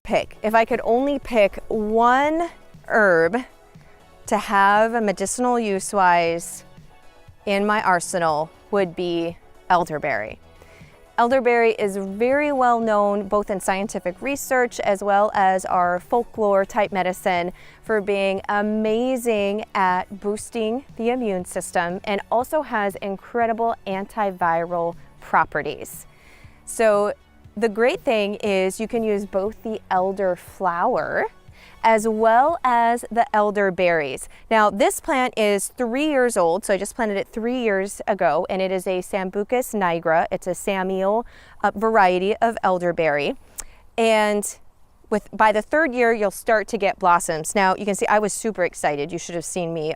pick, if I could only pick one herb to have medicinal use-wise in my arsenal, would be elderberry. Elderberry is very well known both in scientific research as well as our folklore type medicine for being amazing at boosting the immune system, and also has incredible antiviral properties. So the great thing is you can use both the elder flower as well as the elderberries. Now this plant is 3 years old, so I just planted it 3 years ago, and it is a Sambucus nigra. It's a Samuel variety of elderberry. And by the 3rd year, you'll start to get blossoms. Now you can see I was super excited. You should have seen me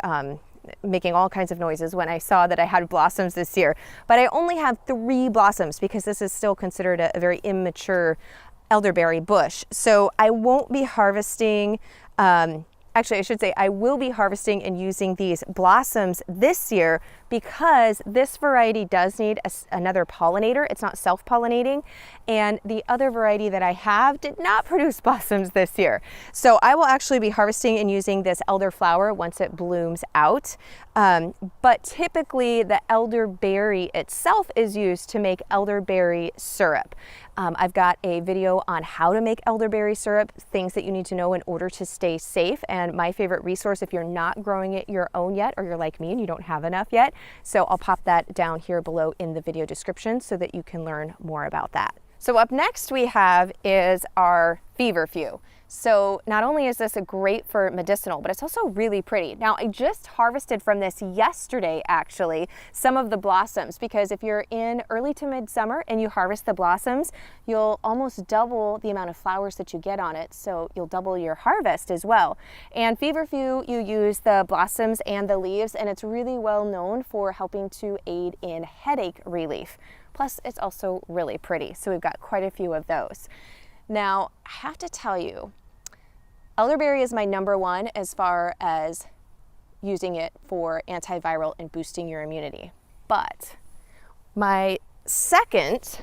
making all kinds of noises when I saw that I had blossoms this year. But I only have 3 blossoms because this is still considered a very immature elderberry bush. So I won't be harvesting, actually I should say I will be harvesting and using these blossoms this year, because this variety does need another pollinator. It's not self-pollinating, and the other variety that I have did not produce blossoms this year. So I will actually be harvesting and using this elderflower once it blooms out. But typically the elderberry itself is used to make elderberry syrup. I've got a video on how to make elderberry syrup, things that you need to know in order to stay safe, and my favorite resource if you're not growing it your own yet, or you're like me and you don't have enough yet. So I'll pop that down here below in the video description so that you can learn more about that. So up next we have is our feverfew. So not only is this great for medicinal, but it's also really pretty. Now I just harvested from this yesterday, actually, some of the blossoms, because if you're in early to midsummer and you harvest the blossoms, you'll almost double the amount of flowers that you get on it. So you'll double your harvest as well. And feverfew, you use the blossoms and the leaves, and it's really well known for helping to aid in headache relief. Plus it's also really pretty. So we've got quite a few of those. Now I have to tell you, elderberry is my #1 as far as using it for antiviral and boosting your immunity. But my second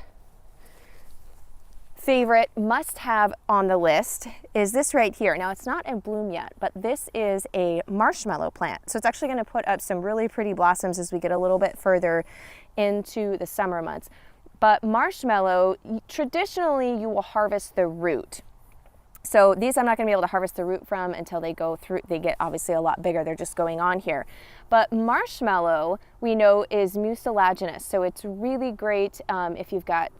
favorite must-have on the list is this right here. Now it's not in bloom yet, but this is a marshmallow plant. So it's actually going to put up some really pretty blossoms as we get a little bit further into the summer months. But marshmallow, traditionally you will harvest the root. So these I'm not going to be able to harvest the root from until they go through, they get obviously a lot bigger. They're just going on here. But marshmallow, we know, is mucilaginous. So it's really great if you've got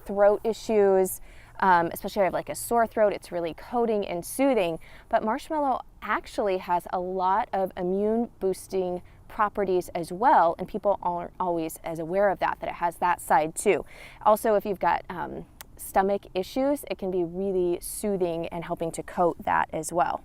throat issues, especially if you have like a sore throat. It's really coating and soothing. But marshmallow actually has a lot of immune boosting properties as well, and people aren't always as aware of that, that it has that side too. Also, if you've got stomach issues, it can be really soothing and helping to coat that as well.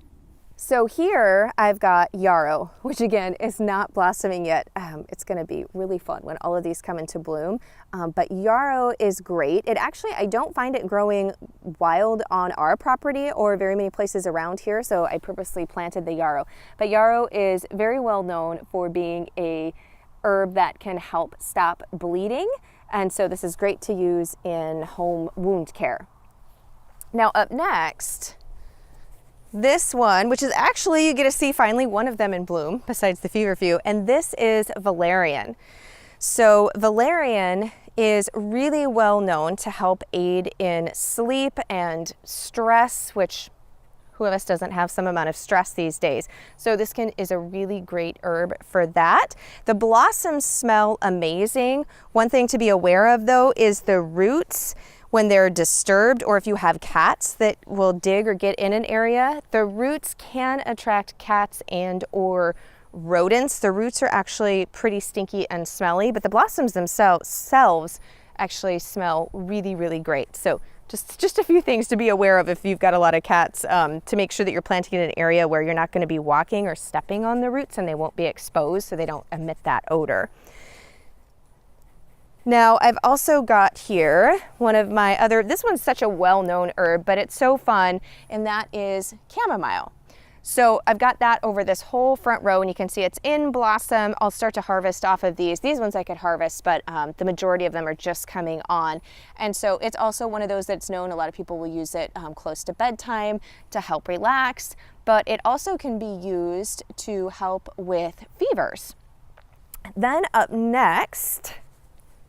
So here I've got yarrow, which again is not blossoming yet. It's going to be really fun when all of these come into bloom. But yarrow is great. It actually, I don't find it growing wild on our property or very many places around here, so I purposely planted the yarrow. But yarrow is very well known for being a herb that can help stop bleeding. And so this is great to use in home wound care. Now up next, this one, which is actually, you get to see finally one of them in bloom besides the feverfew, and this is valerian. So valerian is really well known to help aid in sleep and stress, which who of us doesn't have some amount of stress these days? So this is a really great herb for that. The blossoms smell amazing. One thing to be aware of though is the roots. When they're disturbed, or if you have cats that will dig or get in an area, the roots can attract cats and or rodents. The roots are actually pretty stinky and smelly, but the blossoms themselves actually smell really, really great. So just a few things to be aware of if you've got a lot of cats, to make sure that you're planting in an area where you're not going to be walking or stepping on the roots, and they won't be exposed so they don't emit that odor. Now I've also got here one of my other, this one's such a well-known herb, but it's so fun, and that is chamomile. So I've got that over this whole front row, and you can see it's in blossom. I'll start to harvest off of these. These ones I could harvest, but the majority of them are just coming on. And so it's also one of those that's known, a lot of people will use it close to bedtime to help relax, but it also can be used to help with fevers. Then up next,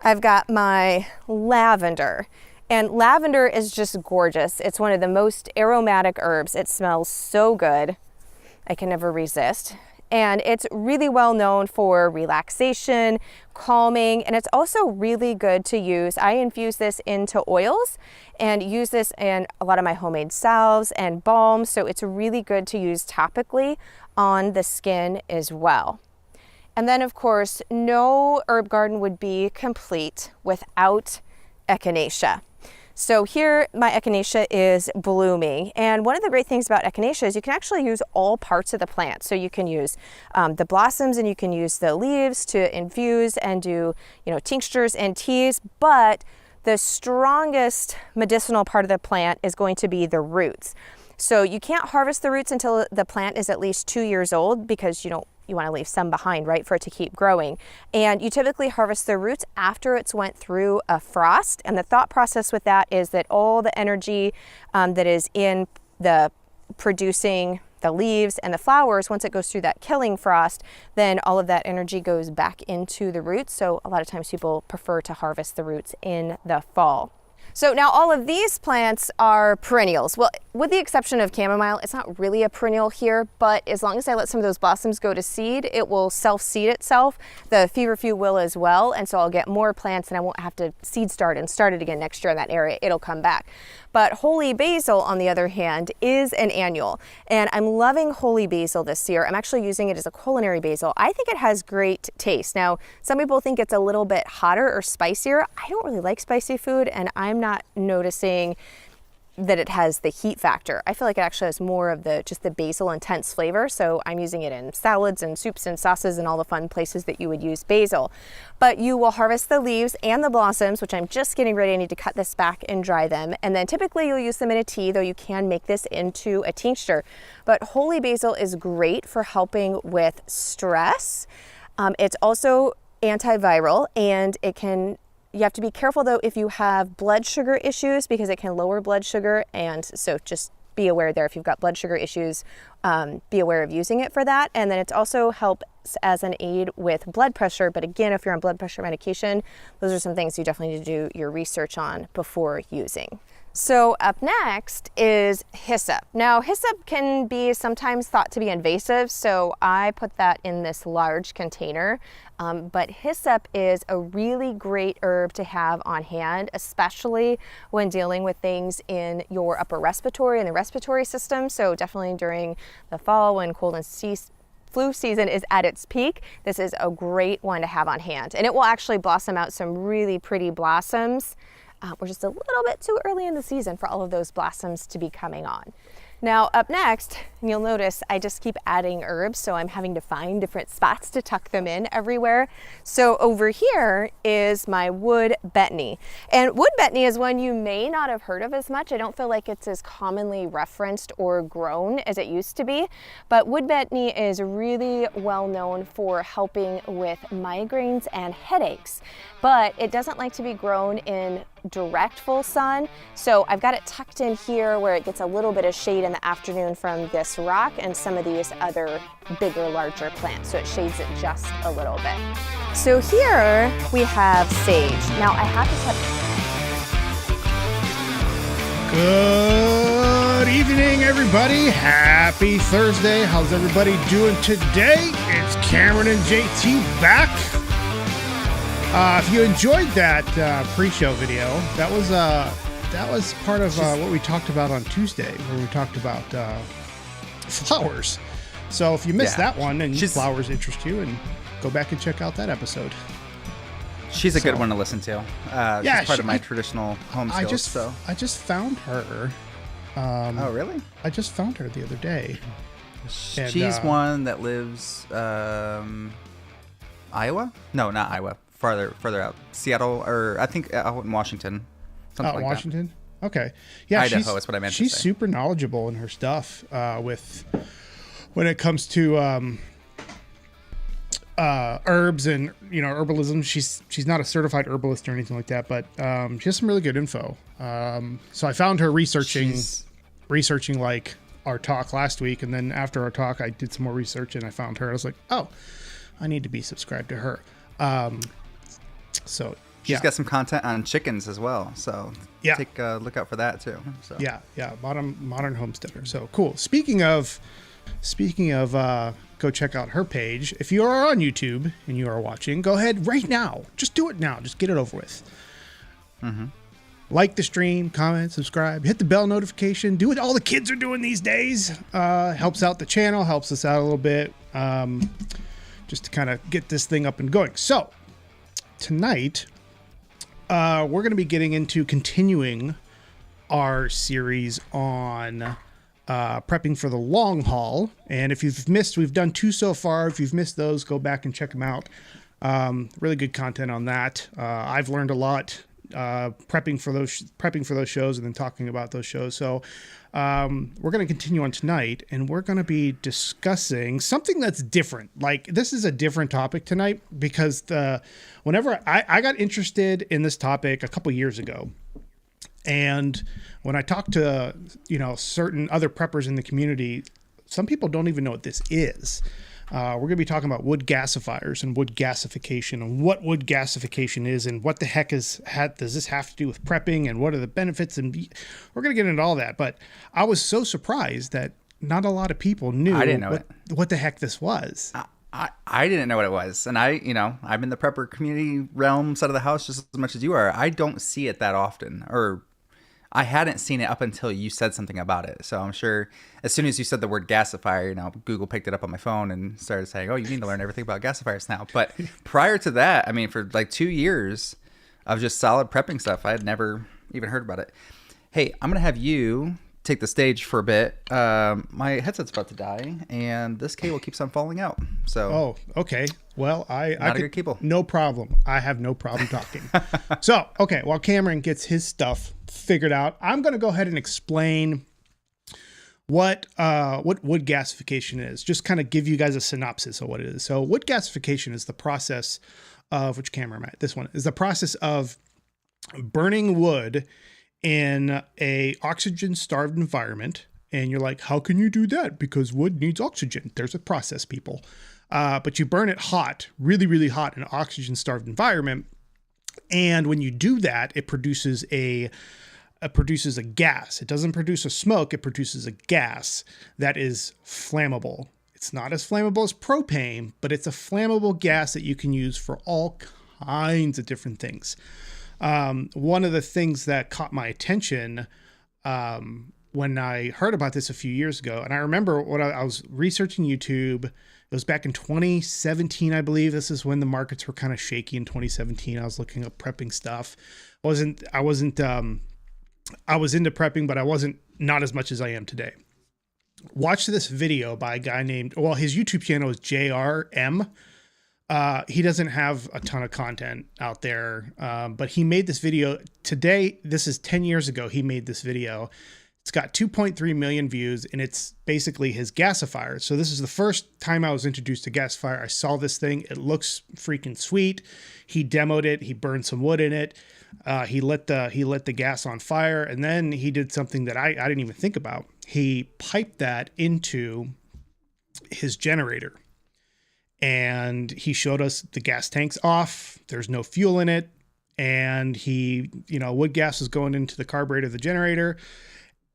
I've got my lavender. And lavender is just gorgeous. It's one of the most aromatic herbs. It smells so good. I can never resist. And it's really well known for relaxation, calming, and it's also really good to use. I infuse this into oils and use this in a lot of my homemade salves and balms, so it's really good to use topically on the skin as well. And then of course, no herb garden would be complete without echinacea. So here my echinacea is blooming, and one of the great things about echinacea is you can actually use all parts of the plant. So you can use the blossoms, and you can use the leaves to infuse and do, you know, tinctures and teas, but the strongest medicinal part of the plant is going to be the roots. So you can't harvest the roots until the plant is at least 2 years old, because you want to leave some behind, right, for it to keep growing. And you typically harvest the roots after it's went through a frost. And the thought process with that is that all the energy that is in the producing the leaves and the flowers, once it goes through that killing frost, then all of that energy goes back into the roots. So a lot of times people prefer to harvest the roots in the fall. So now all of these plants are perennials. Well, with the exception of chamomile, it's not really a perennial here, but as long as I let some of those blossoms go to seed, it will self-seed itself. The feverfew will as well, and so I'll get more plants and I won't have to seed start and start it again next year in that area. It'll come back. But holy basil, on the other hand, is an annual, and I'm loving holy basil this year. I'm actually using it as a culinary basil. I think it has great taste. Now, some people think it's a little bit hotter or spicier. I don't really like spicy food, and I'm not noticing that it has the heat factor. I feel like it actually has more of just the basil intense flavor. So I'm using it in salads and soups and sauces and all the fun places that you would use basil. But you will harvest the leaves and the blossoms, which I'm just getting ready. I need to cut this back and dry them. And then typically you'll use them in a tea, though you can make this into a tincture. But holy basil is great for helping with stress. It's also antiviral, and you have to be careful though if you have blood sugar issues, because it can lower blood sugar, and so just be aware there. If you've got blood sugar issues, be aware of using it for that. And then it also helps as an aid with blood pressure, but again, if you're on blood pressure medication, those are some things you definitely need to do your research on before using. So up next is hyssop. Now, hyssop can be sometimes thought to be invasive, so I put that in this large container. But hyssop is a really great herb to have on hand, especially when dealing with things in your upper respiratory and the respiratory system. So definitely during the fall when cold and flu season is at its peak, this is a great one to have on hand. And it will actually blossom out some really pretty blossoms. We're just a little bit too early in the season for all of those blossoms to be coming on. Now up next, and you'll notice I just keep adding herbs, so I'm having to find different spots to tuck them in everywhere. So over here is my wood betony. And wood betony is one you may not have heard of as much. I don't feel like it's as commonly referenced or grown as it used to be, but wood betony is really well known for helping with migraines and headaches, but it doesn't like to be grown in direct full sun. So I've got it tucked in here where it gets a little bit of shade in the afternoon from this rock and some of these other bigger, larger plants. So it shades it just a little bit. So here we have sage. Now I have to Good evening, everybody. Happy Thursday. How's everybody doing today? It's Cameron and JT back. If you enjoyed that pre-show video, that was part of what we talked about on Tuesday, where we talked about flowers. So if you missed that one and flowers interest you, and go back and check out that episode. She's a good one to listen to. She's part of my traditional home skills. I just found her. Oh, really? I just found her the other day. She's one that lives Iowa? No, not Iowa. Farther out, Seattle, or I think out in Washington, something like Washington. That. Okay, yeah, Idaho is what I meant to say. She's super knowledgeable in her stuff with when it comes to herbs and herbalism. She's not a certified herbalist or anything like that, but she has some really good info. So I found her researching like our talk last week, and then after our talk I did some more research and I found her. I was like, oh, I need to be subscribed to her. So she's got some content on chickens as well, so take a look out for that too. So modern homesteader. So cool. Speaking of go check out her page. If you are on YouTube and you are watching, go ahead right now. Just do it now. Just get it over with. Like the stream, comment, subscribe, hit the bell notification. Do what all the kids are doing these days. Helps out the channel, helps us out a little bit, just to kind of get this thing up and going. So tonight, we're going to be getting into continuing our series on prepping for the long haul. And if you've missed, we've done 2 so far. If you've missed those, go back and check them out. Really good content on that. I've learned a lot prepping for those shows and then talking about those shows. So we're going to continue on tonight, and we're going to be discussing something that's different. Like, this is a different topic tonight because whenever I got interested in this topic a couple years ago, and when I talked to certain other preppers in the community, some people don't even know what this is. We're going to be talking about wood gasifiers and wood gasification and what wood gasification is and what the heck does this have to do with prepping and what are the benefits, and we're going to get into all that. But I was so surprised that not a lot of people knew what the heck this was. I didn't know what it was, and I'm in the prepper community realm side of the house just as much as you are. I don't see it that often, or I hadn't seen it up until you said something about it. So I'm sure as soon as you said the word gasifier, Google picked it up on my phone and started saying, oh, you need to learn everything about gasifiers now. But prior to that, for like 2 years of just solid prepping stuff, I had never even heard about it. Hey, I'm going to have you take the stage for a bit. My headset's about to die, and this cable keeps on falling out. So. Oh, okay. Well, I a good cable. No problem. I have no problem talking. So, okay, while Cameron gets his stuff figured out, I'm going to go ahead and explain what wood gasification is. Just kind of give you guys a synopsis of what it is. So, wood gasification is the process of, which camera am I at? This one is the process of burning wood in a oxygen-starved environment. And you're like, how can you do that? Because wood needs oxygen. There's a process, people. But you burn it hot, really, really hot in an oxygen-starved environment. And when you do that, it produces a gas. It doesn't produce a smoke. It produces a gas that is flammable. It's not as flammable as propane, but it's a flammable gas that you can use for all kinds of different things. One of the things that caught my attention when I heard about this a few years ago, and I remember when I was researching YouTube, it was back in 2017, I believe. This is when the markets were kind of shaky in 2017. I was looking up prepping stuff. I was into prepping, but I wasn't not as much as I am today. Watch this video by a guy named, his YouTube channel is JRM. He doesn't have a ton of content out there, but he made this video today. This is 10 years ago. He made this video. It's got 2.3 million views, and it's basically his gasifier. So this is the first time I was introduced to gasifier. I saw this thing. It looks freaking sweet. He demoed it. He burned some wood in it. He lit the gas on fire, and then he did something that I didn't even think about. He piped that into his generator. And he showed us the gas tank's off. There's no fuel in it. And wood gas is going into the carburetor of the generator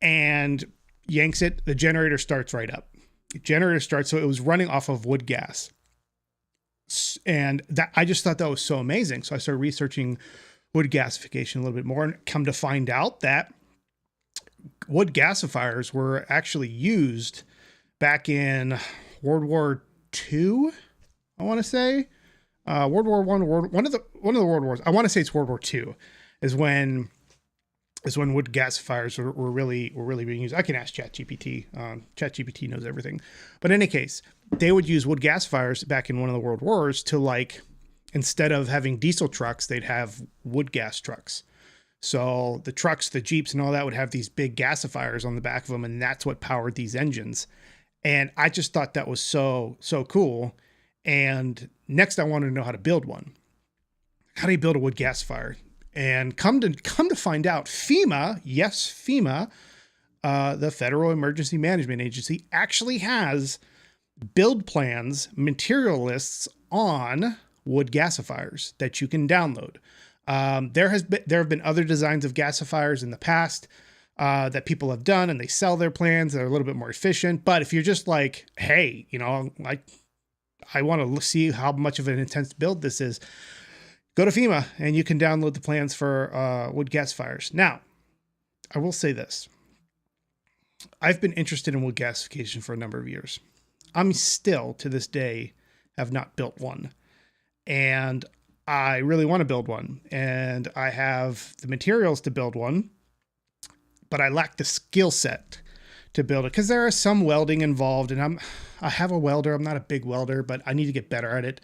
and yanks it. The generator starts right up. So it was running off of wood gas. And I just thought that was so amazing. So I started researching wood gasification a little bit more and come to find out that wood gasifiers were actually used back in World War II. I want to say World War I, one of the World Wars. I want to say it's World War II is when wood gasifiers were really being used. I can ask ChatGPT. ChatGPT knows everything. But in any case, they would use wood gasifiers back in one of the World Wars to, instead of having diesel trucks, they'd have wood gas trucks. So the trucks, the Jeeps and all that would have these big gasifiers on the back of them, and that's what powered these engines. And I just thought that was so cool. And next I wanted to know how to build one. How do you build a wood gasifier? And come to find out, FEMA, yes, FEMA, the Federal Emergency Management Agency, actually has build plans, material lists on wood gasifiers that you can download. There have been other designs of gasifiers in the past that people have done, and they sell their plans that are a little bit more efficient. But if you're just like, hey, I want to see how much of an intense build this is, go to FEMA and you can download the plans for wood gasifiers. Now, I will say this. I've been interested in wood gasification for a number of years. I'm still, to this day, have not built one. And I really want to build one. And I have the materials to build one, but I lack the skill set to build it because there is some welding involved. And I have a welder. I'm not a big welder, but I need to get better at it.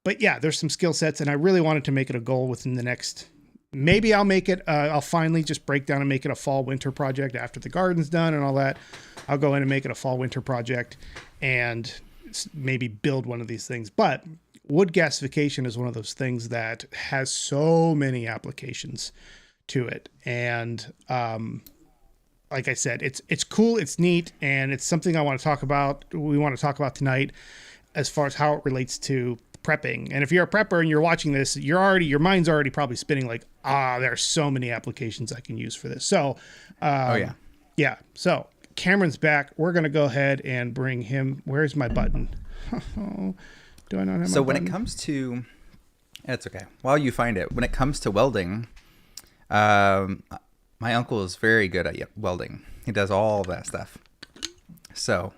But yeah, there's some skill sets, and I really wanted to make it a goal within the next, maybe I'll make it, I'll finally just break down and make it a fall winter project after the garden's done and all that. I'll go in and make it a fall winter project and maybe build one of these things. But wood gasification is one of those things that has so many applications to it. And, like I said, it's cool, it's neat, and it's something I want to talk about. We want to talk about tonight as far as how it relates to prepping. And if you're a prepper and you're watching this, your mind's already probably spinning like, there are so many applications I can use for this. So, yeah. So Cameron's back. We're going to go ahead and bring him. Where's my button? Do I not have my So when button? it comes to, it's okay. While you find it, when it comes to welding, my uncle is very good at welding. He does all that stuff. So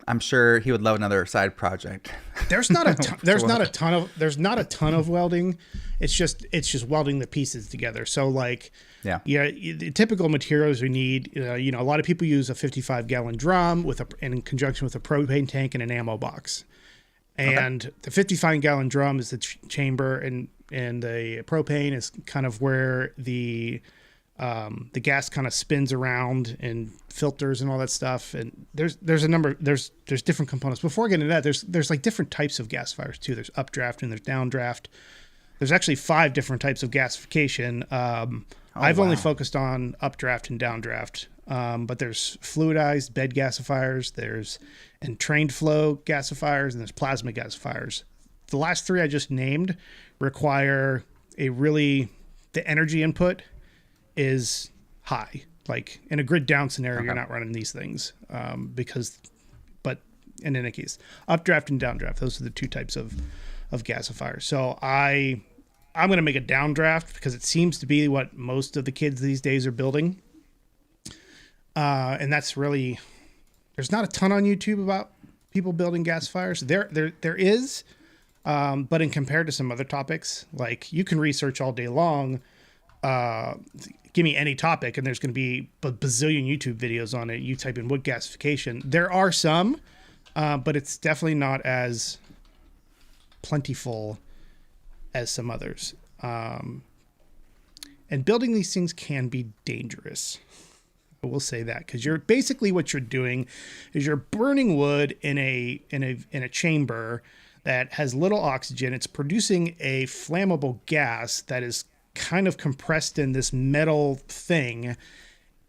I'm sure he would love another side project. There's not a ton of welding. It's just welding the pieces together. So like, the typical materials we need, a lot of people use a 55-gallon drum in conjunction with a propane tank and an ammo box. And the 55-gallon drum is the chamber, and the propane is kind of where the gas kind of spins around and filters and all that stuff. And there's different components. Before getting into that, there's like different types of gasifiers too. There's updraft and there's downdraft. There's actually 5 different types of gasification. I've only focused on updraft and downdraft. But there's fluidized bed gasifiers, there's entrained flow gasifiers, and there's plasma gasifiers. The last 3 I just named require the energy input is high. Like in a grid down scenario, you're not running these things but in any case, updraft and downdraft, those are the 2 types of gasifiers. So I'm going to make a downdraft because it seems to be what most of the kids these days are building. And that's really, there's not a ton on YouTube about people building gasifiers. There is, but in compared to some other topics, like you can research all day long, give me any topic and there's going to be a bazillion YouTube videos on it. You type in wood gasification. There are some, but it's definitely not as plentiful as some others. And building these things can be dangerous. I will say that because what you're doing is you're burning wood in a chamber that has little oxygen. It's producing a flammable gas that is kind of compressed in this metal thing.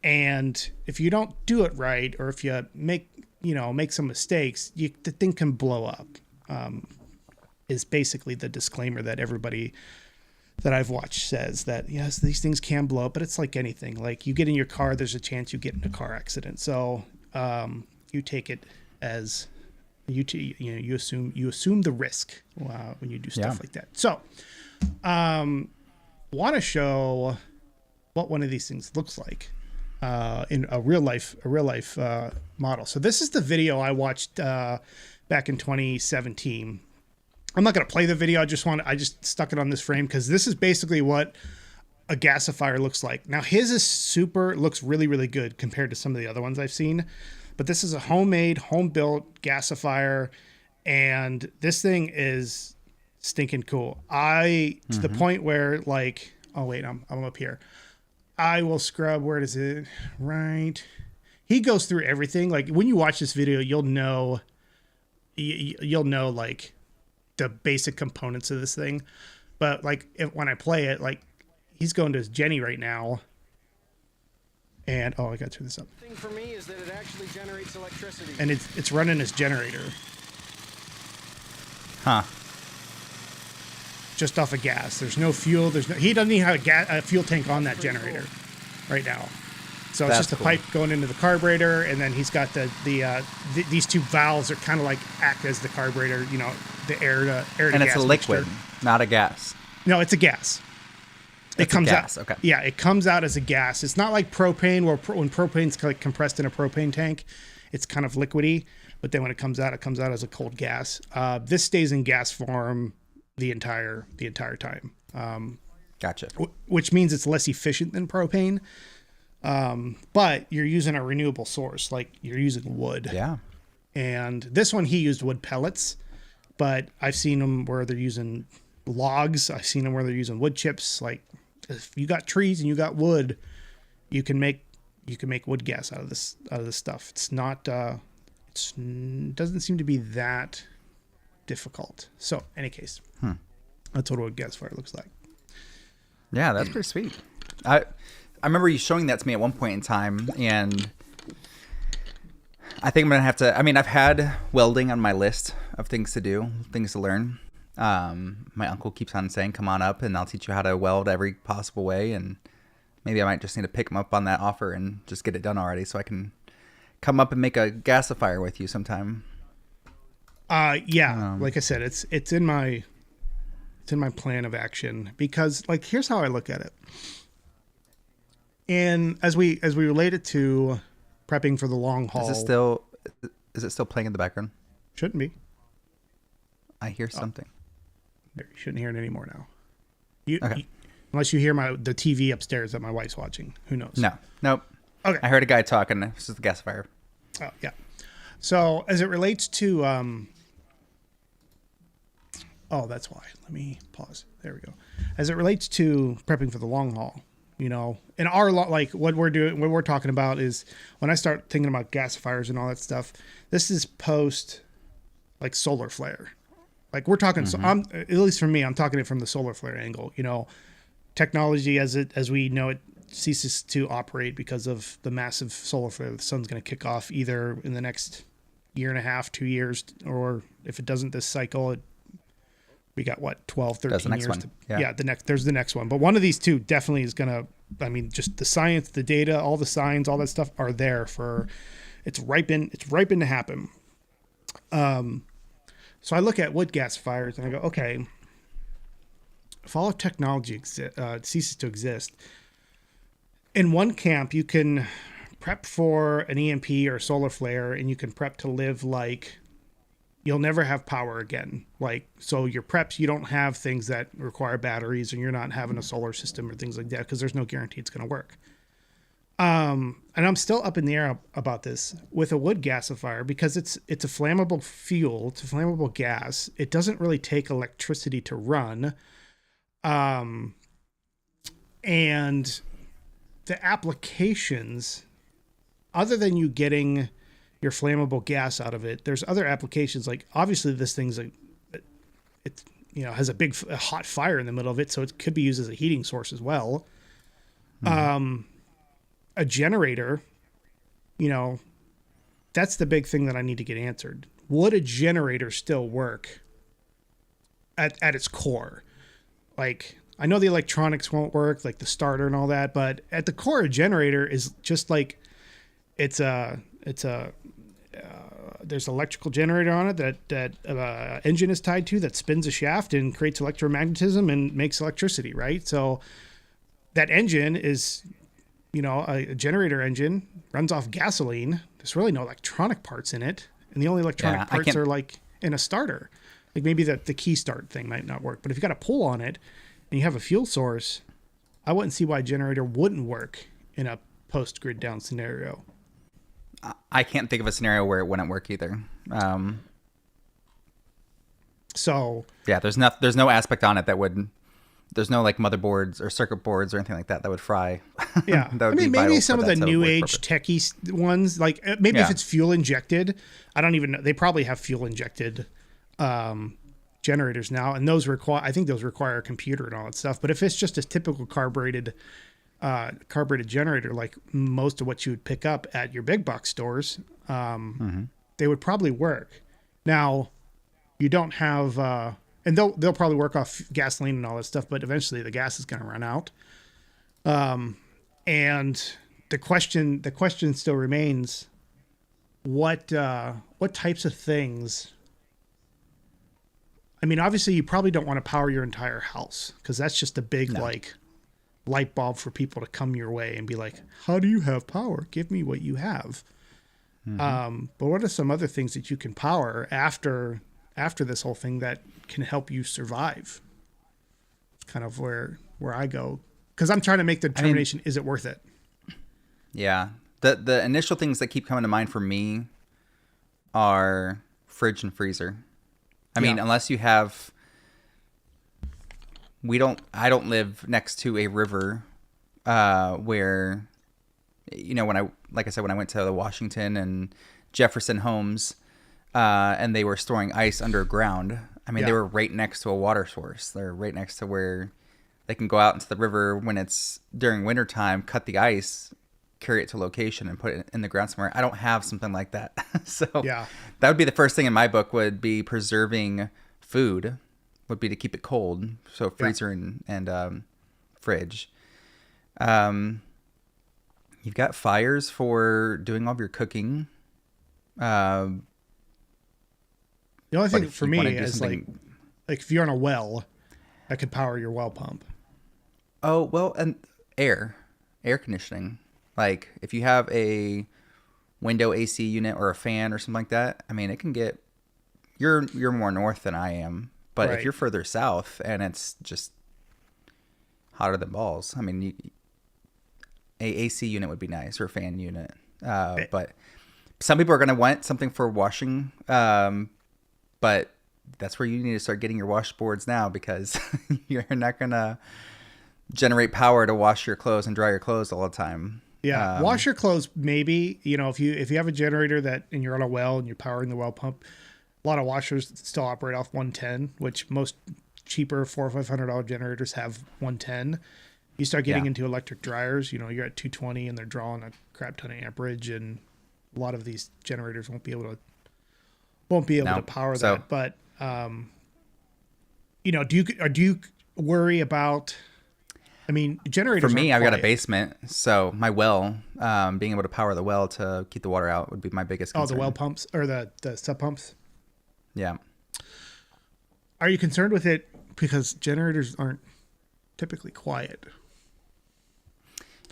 And if you don't do it right, or if you make some mistakes, the thing can blow up. Is basically the disclaimer that everybody that I've watched says, that yes, these things can blow up, but it's like anything. Like you get in your car, there's a chance you get in a car accident. So you take it as you assume the risk when you do stuff like that. So want to show what one of these things looks like in a real life model. So this is the video I watched back in 2017. I'm not going to play the video. I just stuck it on this frame because this is basically what a gasifier looks like. Now his looks really, really good compared to some of the other ones I've seen, but this is a homemade, home-built gasifier, and this thing is stinking cool. To the point where like, oh wait, I'm up here. I will scrub, where is it? Right he goes through everything. Like when you watch this video, you'll know like the basic components of this thing. But like when I play it, like he's going to his Jenny right now. And I got to turn this up. The thing for me is that it actually generates electricity. And it's running his generator. Huh. Just off of gas. There's no fuel. He doesn't even have a fuel tank on that generator right now. So it's That's just a cool. pipe going into the carburetor, and then he's got these two valves that kind of like act as the carburetor. You know, the air to And it's gas a liquid, mixture. not a gas. No, it's a gas. It's It comes a gas. out. Okay. Yeah, it comes out as a gas. It's not like propane, where when propane's like compressed in a propane tank, it's kind of liquidy. But then when it comes out as a cold gas. This stays in gas form the entire time. Gotcha. Which means it's less efficient than propane. But you're using a renewable source, like you're using wood. Yeah. And this one, he used wood pellets, but I've seen them where they're using logs. I've seen them where they're using wood chips. Like if you got trees and you got wood, you can make wood gas out of this stuff. It's not, doesn't seem to be that difficult. So any case, that's what a wood gasifier looks like. Yeah, that's pretty sweet. I remember you showing that to me at one point in time, and I think I'm gonna have to. I mean, I've had welding on my list of things to do, things to learn. My uncle keeps on saying, "Come on up, and I'll teach you how to weld every possible way." And maybe I might just need to pick him up on that offer and just get it done already, so I can come up and make a gasifier with you sometime. Yeah, like I said, it's in my plan of action, because like here's how I look at it. And as we relate it to prepping for the long haul, Is it still playing in the background? shouldn't be. I hear something. You shouldn't hear it anymore now. Okay. Unless you hear the TV upstairs that my wife's watching. Who knows? No, nope. Okay. I heard a guy talking. This is the gasifier. Oh, yeah. So as it relates to, that's why. Let me pause. There we go. As it relates to prepping for the long haul, you know, and what we're talking about is when I start thinking about gasifiers and all that stuff, this is post like solar flare. Like we're talking, so I'm, at least for me, I'm talking it from the solar flare angle. You know, technology as we know it ceases to operate because of the massive solar flare the sun's going to kick off either in the next year and a half, 2 years, or if it doesn't this cycle, we got 12, 13 next years. one. Yeah. There's the next one. But one of these two definitely is going to, I mean, just the science, the data, all the signs, all that stuff are there for, it's ripened to happen. So I look at wood gasifiers and I go, okay, if all of technology ceases to exist, in one camp, you can prep for an EMP or solar flare, and you can prep to live like you'll never have power again. Like, so your preps, you don't have things that require batteries, and you're not having a solar system or things like that, because there's no guarantee it's going to work. And I'm still up in the air about this with a wood gasifier, because it's a flammable fuel, it's a flammable gas. It doesn't really take electricity to run. And the applications, other than you getting your flammable gas out of it, there's other applications. Like obviously this thing's it has a hot fire in the middle of it, so it could be used as a heating source as well. A generator, that's the big thing that I need to get answered. Would a generator still work at its core? Like, I know the electronics won't work, like the starter and all that, but at the core, a generator is just like, there's an electrical generator on it that engine is tied to that spins a shaft and creates electromagnetism and makes electricity, right? So that engine is, a generator engine, runs off gasoline. There's really no electronic parts in it. And the only electronic parts are like in a starter. Like maybe the key start thing might not work, but if you got a pull on it and you have a fuel source, I wouldn't see why a generator wouldn't work in a post grid down scenario. I can't think of a scenario where it wouldn't work either. So yeah, there's no aspect on it that would there's no like motherboards or circuit boards or anything like that would fry. Yeah. That would I mean, be maybe vital some for of the that to new work age properly. techie ones, like maybe if Yeah. it's fuel injected, I don't even know. They probably have fuel injected generators now, and I think those require a computer and all that stuff. But if it's just a typical carbureted generator, like most of what you would pick up at your big box stores, they would probably work. Now, you don't have, and they'll probably work off gasoline and all that stuff, but eventually the gas is going to run out. And the question still remains: what types of things? I mean, obviously, you probably don't want to power your entire house because that's just a big like light bulb for people to come your way and be like, "How do you have power? Give me what you have." But what are some other things that you can power after this whole thing that can help you survive? It's kind of where I go, because I'm trying to make the determination: is it worth it? Yeah. The initial things that keep coming to mind for me are fridge and freezer. I mean, unless you have, I don't live next to a river, where, you know, when I went to the Washington and Jefferson homes, and they were storing ice underground. I mean, they were right next to a water source. They're right next to where they can go out into the river when it's during wintertime, cut the ice, carry it to a location and put it in the ground somewhere. I don't have something like that. So that would be the first thing in my book would be preserving food, would be to keep it cold. So freezer and fridge. You've got fires for doing all of your cooking. The only thing for me is like if you're on a well, I could power your well pump. Oh, well, and air conditioning. Like if you have a window AC unit or a fan or something like that, I mean, it can get, you're more north than I am, but if you're further south and it's just hotter than balls, I mean, a AC unit would be nice, or a fan unit. But some people are going to want something for washing. But that's where you need to start getting your washboards now, because you're not going to generate power to wash your clothes and dry your clothes all the time. Yeah, wash your clothes maybe. You know, if you have a generator and you're on a well and you're powering the well pump, a lot of washers still operate off 110, which most cheaper $400 or $500 generators have 110. You start getting into electric dryers, you know, you're at 220 and they're drawing a crap ton of amperage, and a lot of these generators won't be able to power that. But you know, do you worry about? I mean, generators. For me, I've got a basement, so my well, being able to power the well to keep the water out would be my biggest concern. Oh, the well pumps or the sub pumps. Yeah. Are you concerned with it because generators aren't typically quiet?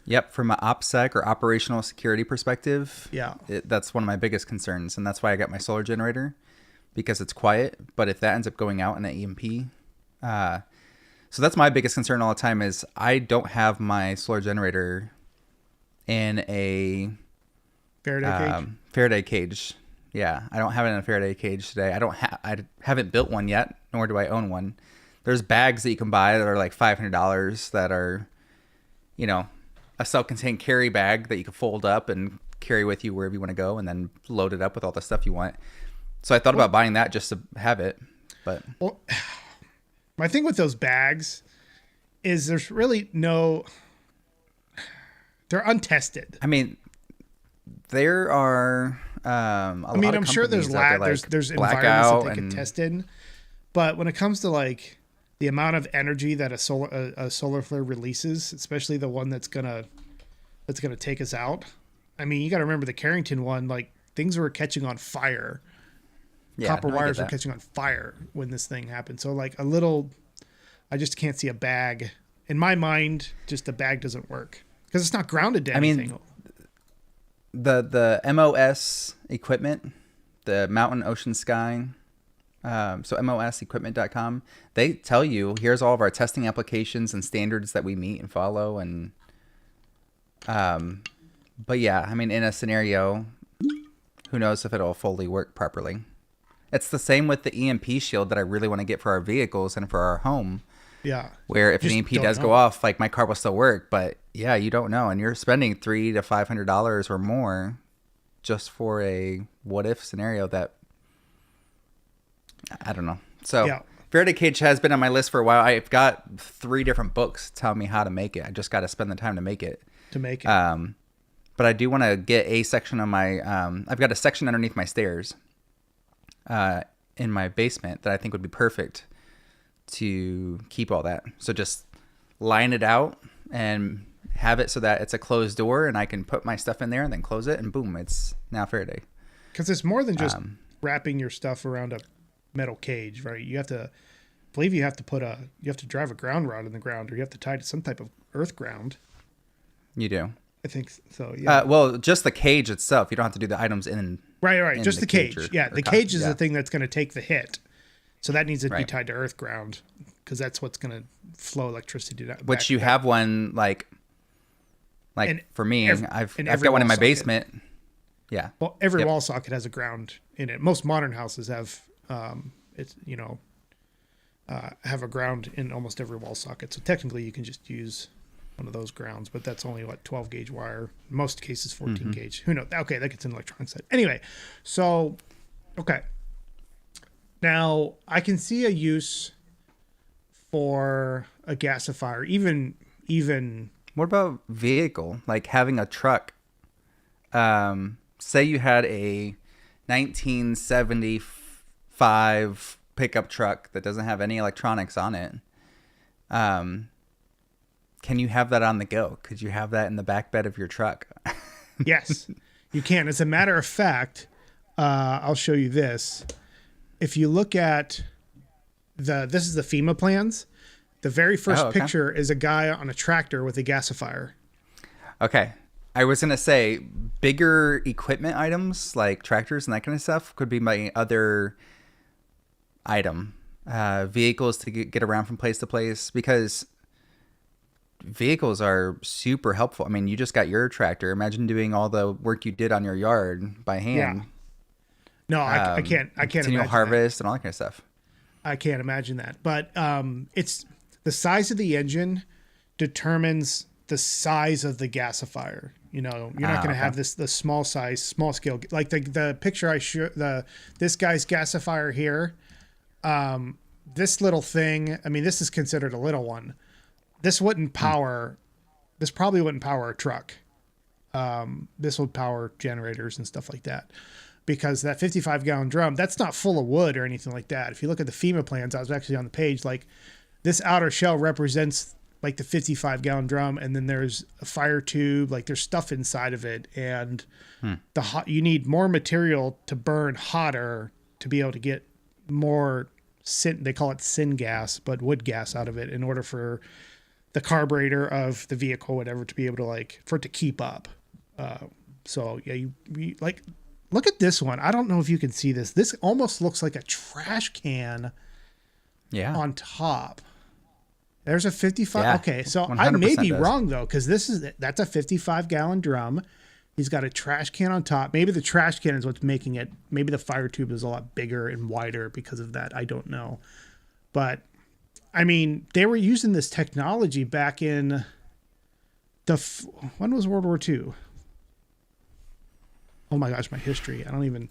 Yep, from an OPSEC or operational security perspective, that's one of my biggest concerns, and that's why I got my solar generator, because it's quiet. But if that ends up going out in an EMP, so that's my biggest concern all the time is I don't have my solar generator in a Faraday cage. Yeah, I don't have it in a Faraday cage today. I haven't built one yet, nor do I own one. There's bags that you can buy that are like $500 that are, you know, a self-contained carry bag that you can fold up and carry with you wherever you want to go, and then load it up with all the stuff you want. So I thought about buying that just to have it, but my thing with those bags is there's really they're untested. I mean, there are I'm sure there's there's environments that they can test in, but when it comes to like the amount of energy that a solar flare releases, especially the one that's gonna take us out. I mean, you got to remember the Carrington one, like things were catching on fire. Copper wires were catching on fire when this thing happened. So like I just can't see a bag. In my mind, just a bag doesn't work because it's not grounded to anything. I mean, the MOS equipment, the Mountain Ocean Sky, so mosequipment.com, they tell you, here's all of our testing applications and standards that we meet and follow. And, but yeah, I mean, in a scenario, who knows if it'll fully work properly. It's the same with the EMP shield that I really want to get for our vehicles and for our home. Yeah. Where if an Just EMP don't does know. go off, like my car will still work, but yeah, you don't know, and you're spending $300 to $500 or more just for a what if scenario that I don't know. So Yeah. Faraday cage has been on my list for a while. I've got 3 different books telling me how to make it. I just got to spend the time to make it. But I do want to get a section on my. I've got a section underneath my stairs, in my basement that I think would be perfect to keep all that. So just line it out and have it so that it's a closed door, and I can put my stuff in there and then close it, and boom, it's now Faraday. Because it's more than just wrapping your stuff around a metal cage, right? You have to, I believe you have to drive a ground rod in the ground, or you have to tie to some type of earth ground. You do. I think so. Yeah. Well, just the cage itself. You don't have to do the items in. Right. in Just the cage. or The top. cage is Yeah. the thing that's going to take the hit. So that needs to be Right. tied to earth ground, because that's what's going to flow electricity to Which you have one like And for me, every- I've and got every one in wall my socket. basement. Yeah. Well, every Yep. wall socket has a ground in it. Most modern houses have, have a ground in almost every wall socket. So technically, you can just use one of those grounds, but that's only 12 gauge wire. In most cases, 14 gauge. Who knows? Okay, that gets an electronics side. Anyway, so okay. Now I can see a use for a gasifier, even. What about vehicle? Like having a truck. Say you had a 1975 pickup truck that doesn't have any electronics on it. Can you have that on the go? Could you have that in the back bed of your truck? Yes, you can. As a matter of fact, I'll show you this. If you look at this is the FEMA plans. The very first okay. picture is a guy on a tractor with a gasifier. Okay. I was going to say bigger equipment items like tractors and that kind of stuff could be my other item. Vehicles to get around from place to place, because vehicles are super helpful. I mean, you just got your tractor. Imagine doing all the work you did on your yard by hand. No, I can't. I can't Continual imagine harvest and all that kind of stuff. I can't imagine that. But it's the size of the engine determines the size of the gasifier. You're not going to have the small size, small scale, like the picture I showed. This guy's gasifier here. This little thing. I mean, this is considered a little one. This wouldn't power. This probably wouldn't power a truck. This would power generators and stuff like that. Because that 55-gallon drum, that's not full of wood or anything like that. If you look at the FEMA plans, I was actually on the page, like this outer shell represents like the 55-gallon drum, and then there's a fire tube, like there's stuff inside of it, and you need more material to burn hotter to be able to get more they call it syngas, but wood gas out of it in order for the carburetor of the vehicle, whatever, to be able to for it to keep up. So yeah, you like. Look at this one. I don't know if you can see this. This almost looks like a trash can on top. There's a 55. Yeah, okay, so I may 100% be does. wrong, though, because that's a 55-gallon drum. He's got a trash can on top. Maybe the trash can is what's making it. Maybe the fire tube is a lot bigger and wider because of that. I don't know. But, I mean, they were using this technology back in when was World War II? Oh my gosh, my history. I don't even.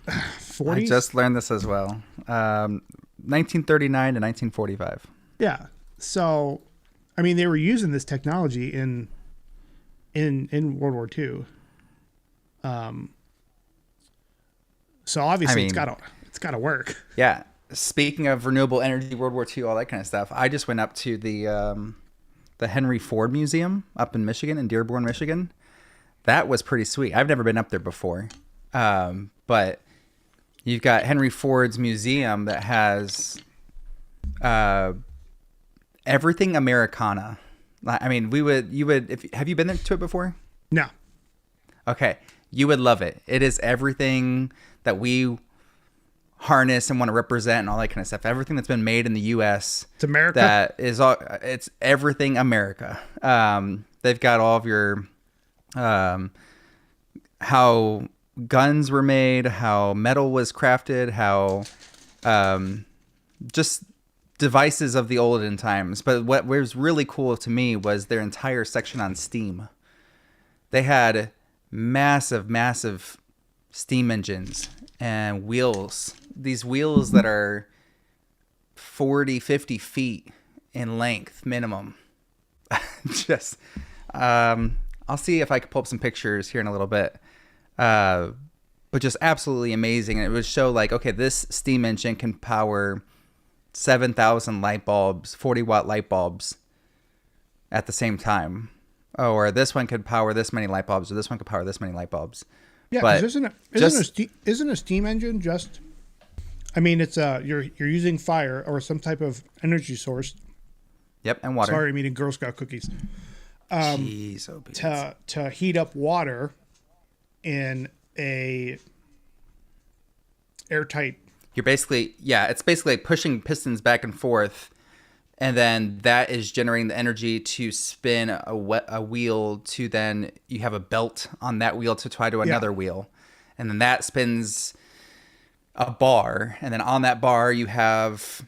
40s? I just learned this as well. 1939 to 1945. Yeah. So, I mean, they were using this technology in World War II. So obviously it's gotta work. Yeah. Speaking of renewable energy, World War II, all that kind of stuff, I just went up to the Henry Ford Museum up in Michigan, in Dearborn, Michigan. That was pretty sweet. I've never been up there before. But you've got Henry Ford's museum that has everything Americana. I mean, have you been there to it before? No. Okay. You would love it. It is everything that we harness and want to represent and all that kind of stuff. Everything that's been made in the U.S. It's America. It's everything America. They've got all of your, how guns were made, how metal was crafted, how, just devices of the olden times. But what was really cool to me was their entire section on steam. They had massive steam engines and wheels. These wheels that are 40, 50 feet in length minimum. Just, I'll see if I can pull up some pictures here in a little bit. But just absolutely amazing. And it would show like, okay, this steam engine can power 7,000 light bulbs, 40-watt light bulbs at the same time. Oh, or this one could power this many light bulbs, or this one could power this many light bulbs. Yeah, but isn't a steam engine just? I mean, it's you're using fire or some type of energy source. Yep, and water. Sorry, I'm eating Girl Scout cookies. Jeez, to heat up water in a airtight. You're basically, it's basically like pushing pistons back and forth, and then that is generating the energy to spin a wheel to then you have a belt on that wheel to tie to another wheel. And then that spins a bar. And then on that bar, you have,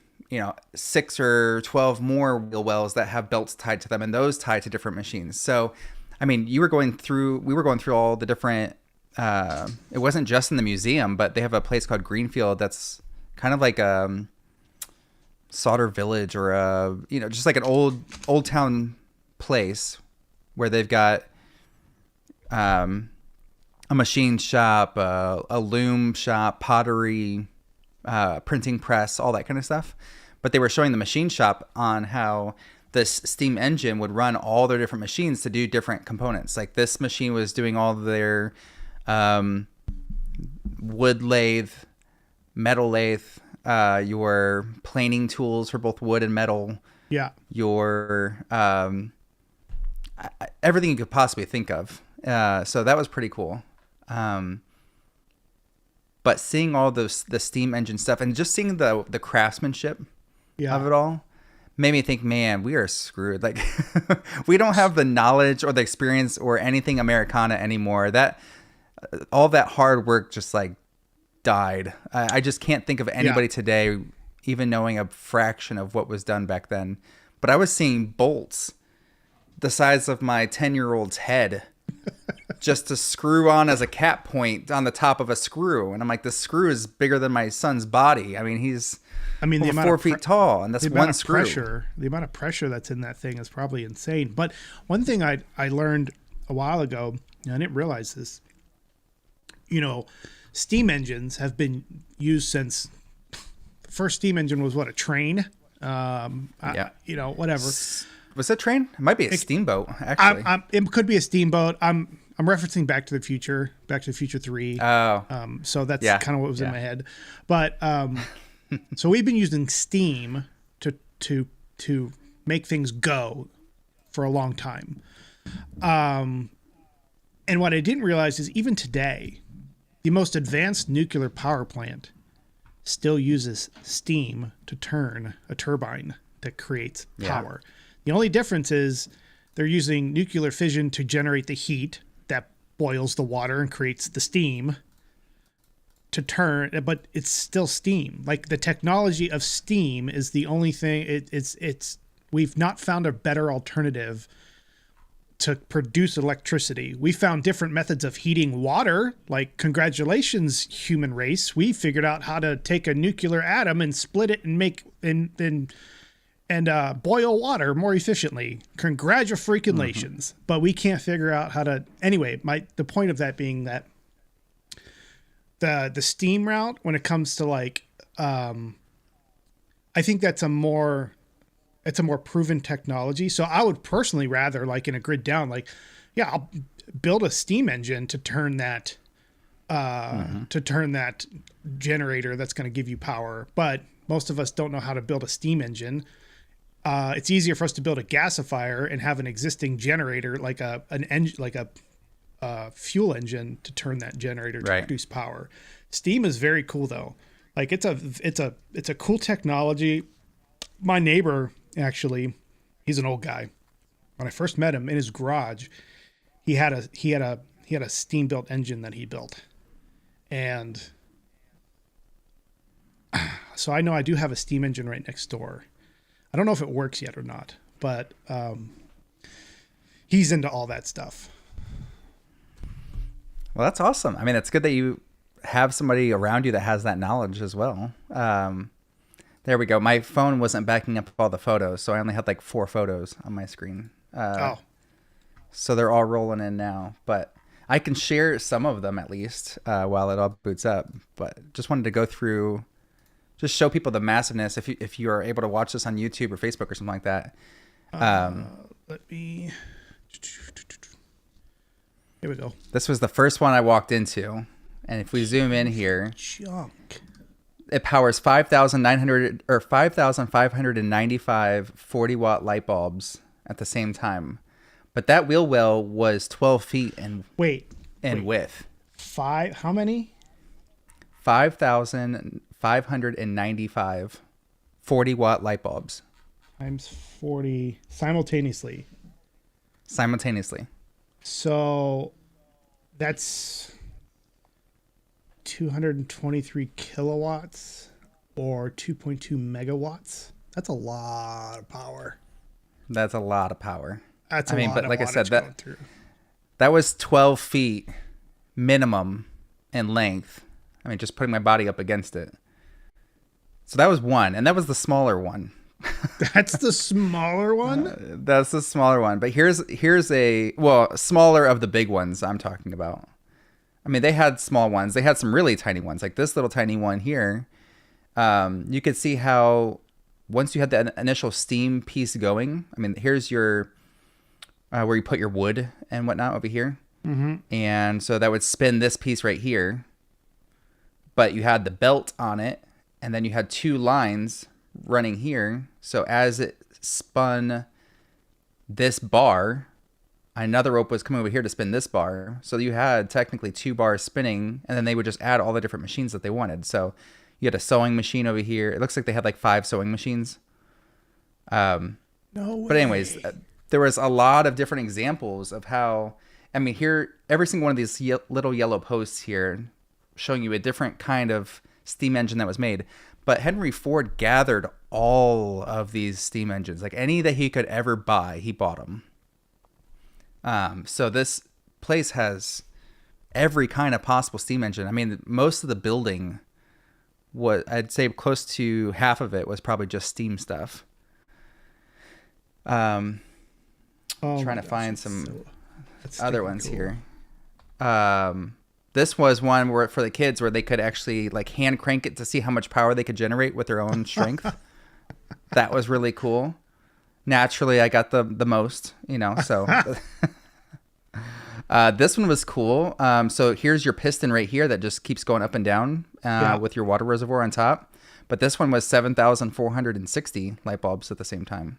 6 or 12 more wheel wells that have belts tied to them, and those tied to different machines. So, I mean, we were going through all the different, it wasn't just in the museum, but they have a place called Greenfield that's kind of like Sauter Village or just like an old town place where they've got a machine shop, a loom shop, pottery, printing press, all that kind of stuff. But they were showing the machine shop on how this steam engine would run all their different machines to do different components. Like this machine was doing all their wood lathe, metal lathe, your planing tools for both wood and metal. Yeah. Your everything you could possibly think of. So that was pretty cool. But seeing all the steam engine stuff and just seeing the craftsmanship of it all made me think, man, we are screwed. Like we don't have the knowledge or the experience or anything Americana anymore. That all that hard work just like died. I just can't think of anybody today even knowing a fraction of what was done back then. But I was seeing bolts the size of my 10-year-old's head just to screw on as a cap point on the top of a screw. And I'm like, the screw is bigger than my son's body. I mean, he's over 4 feet tall, and that's one screw. The amount of pressure that's in that thing is probably insane. But one thing I learned a while ago, and I didn't realize this, steam engines have been used since the first steam engine was a train. Whatever. Was it a train? It might be a steamboat, actually. It could be a steamboat. I'm referencing Back to the Future 3. Oh. So that's kind of what was in my head. But so we've been using steam to make things go for a long time. And what I didn't realize is even today, the most advanced nuclear power plant still uses steam to turn a turbine that creates power. Yeah. The only difference is they're using nuclear fission to generate the heat that boils the water and creates the steam to turn, but it's still steam. Like the technology of steam is the only thing. It's we've not found a better alternative to produce electricity. We found different methods of heating water. Like, congratulations, human race. We figured out how to take a nuclear atom and split it and make and boil water more efficiently. Congratulations. But we can't figure out how to. Anyway, the point of that being that the steam route, when it comes to I think that's a more proven technology. So I would personally rather, in a grid down, I'll build a steam engine to turn that generator that's going to give you power. But most of us don't know how to build a steam engine. It's easier for us to build a gasifier and have an existing generator, like a fuel engine, to turn that generator to produce power. Steam is very cool though. It's a cool technology. My neighbor, actually, he's an old guy. When I first met him in his garage, he had a steam built engine that he built. And so I know I do have a steam engine right next door. I don't know if it works yet or not, but he's into all that stuff. Well, that's awesome. I mean, it's good that you have somebody around you that has that knowledge as well. There we go. My phone wasn't backing up all the photos, so I only had like 4 photos on my screen. So they're all rolling in now, but I can share some of them at least while it all boots up. But just wanted to go through, just show people the massiveness. If you are able to watch this on YouTube or Facebook or something like that. Let me. Here we go. This was the first one I walked into, and if we zoom in here, Junk. it powers 5,900 or 5,595 40-watt light bulbs at the same time. But that wheel well was 12 feet in width. How many? 5,595 40-watt light bulbs. Times 40 simultaneously. So that's 223 kilowatts or 2.2 megawatts. That's a lot of power. That's a lot of power. That's but like I said, that was 12 feet minimum in length. I mean, just putting my body up against it. So that was one, and that was the smaller one. That's the smaller one? That's the smaller one. But here's smaller of the big ones I'm talking about. I mean, they had small ones. They had some really tiny ones, like this little tiny one here. You could see how once you had the initial steam piece going, I mean, here's your where you put your wood and whatnot over here. Mm-hmm. And so that would spin this piece right here. But you had the belt on it, and then you had 2 lines running here. So as it spun this bar, another rope was coming over here to spin this bar. So you had technically 2 bars spinning, and then they would just add all the different machines that they wanted. So you had a sewing machine over here. It looks like they had like 5 sewing machines. No way. But anyways, there was a lot of different examples of how, I mean, here, every single one of these little yellow posts here showing you a different kind of steam engine that was made. But Henry Ford gathered all of these steam engines, like any that he could ever buy, he bought them. So this place has every kind of possible steam engine. I mean, most of the building I'd say close to half of it was probably just steam stuff. Trying to find some other ones here. This was one where for the kids where they could actually like hand crank it to see how much power they could generate with their own strength. That was really cool. Naturally, I got the most, so. This one was cool. So here's your piston right here that just keeps going up and down with your water reservoir on top. But this one was 7,460 light bulbs at the same time.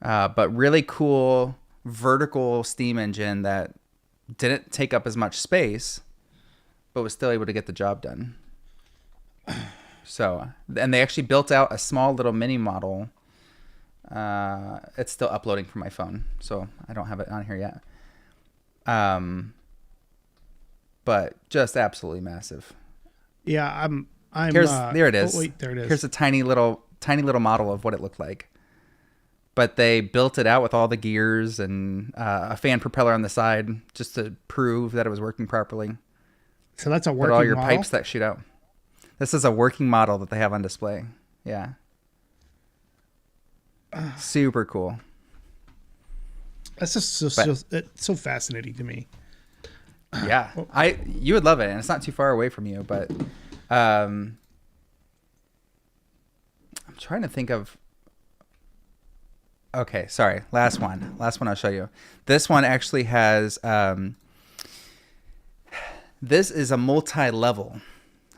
But really cool vertical steam engine that didn't take up as much space, but was still able to get the job done. So, and they actually built out a small little mini model. It's still uploading from my phone, so I don't have it on here yet. But just absolutely massive. Yeah, there it is. Oh, wait, there it is. Here's a tiny little model of what it looked like. But they built it out with all the gears and a fan propeller on the side just to prove that it was working properly. So that's a working model. All your model? pipes that shoot out. This is a working model that they have on display. Yeah. Super cool. That's just it's so fascinating to me. Yeah, you would love it, and it's not too far away from you. But I'm trying to think of. Okay, sorry. Last one I'll show you. This one actually has. This is a multi-level.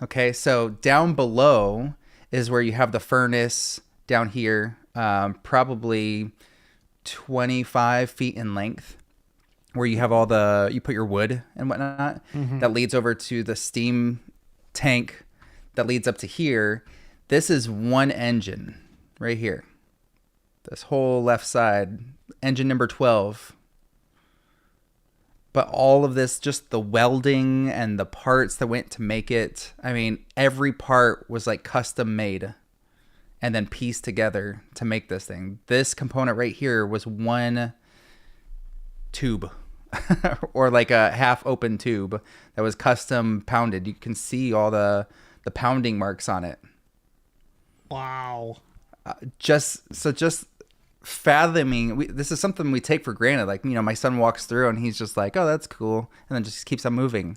Okay, so down below is where you have the furnace down here, probably 25 feet in length, where you have you put your wood and whatnot. Mm-hmm. That leads over to the steam tank that leads up to here. This is one engine right here. This whole left side, engine number 12. But all of this, just the welding and the parts that went to make it. I mean, every part was like custom made. and then pieced together to make this thing. This component right here was one tube or like a half open tube that was custom pounded. You can see all the pounding marks on it. Wow. Just fathoming, this is something we take for granted. Like, you know, my son walks through and he's just like, oh, that's cool. And then just keeps on moving.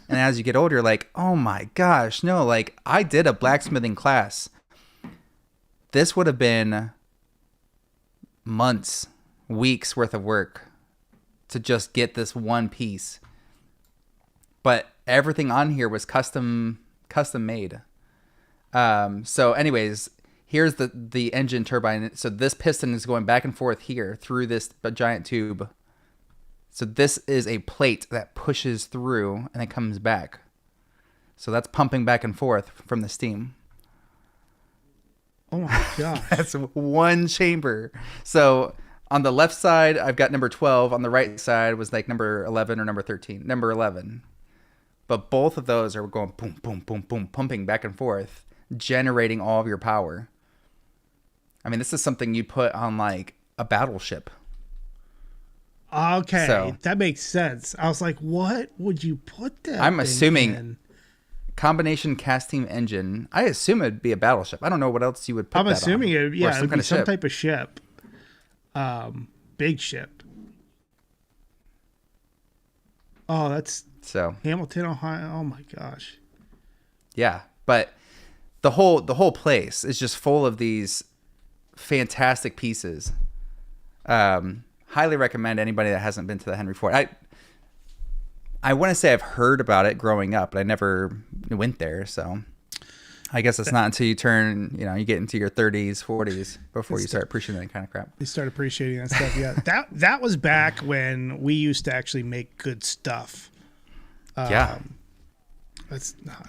And as you get older, you're like, oh my gosh, no, like I did a blacksmithing class. This would have been months, weeks worth of work to just get this one piece. But everything on here was custom made. So anyways, here's the engine turbine. So this piston is going back and forth here through this giant tube. So this is a plate that pushes through and it comes back. So that's pumping back and forth from the steam. Oh my gosh. That's one chamber. So on the left side, I've got number 12. On the right side was like number 11 or number 13. Number 11. But both of those are going boom, boom, boom, boom, pumping back and forth, generating all of your power. I mean, this is something you'd put on like a battleship. Okay, So- that makes sense. I was like, what would you put that? I'm thing assuming- in? Combination cast steam engine. I assume it'd be a battleship. I don't know what else you would put I'm that assuming on. it. Or Yeah, some it'd kind be of some ship. type of ship. Big ship. Oh, that's So Hamilton, Ohio. Oh my gosh. yeah, but the whole place is just full of these fantastic pieces. Highly recommend anybody that hasn't been to the Henry Ford. I want to say I've heard about it growing up, but I never went there. So I guess it's not until you turn, you get into your 30s, 40s before you start appreciating that kind of crap. You start appreciating that stuff. Yeah, that was back when we used to actually make good stuff. Yeah. I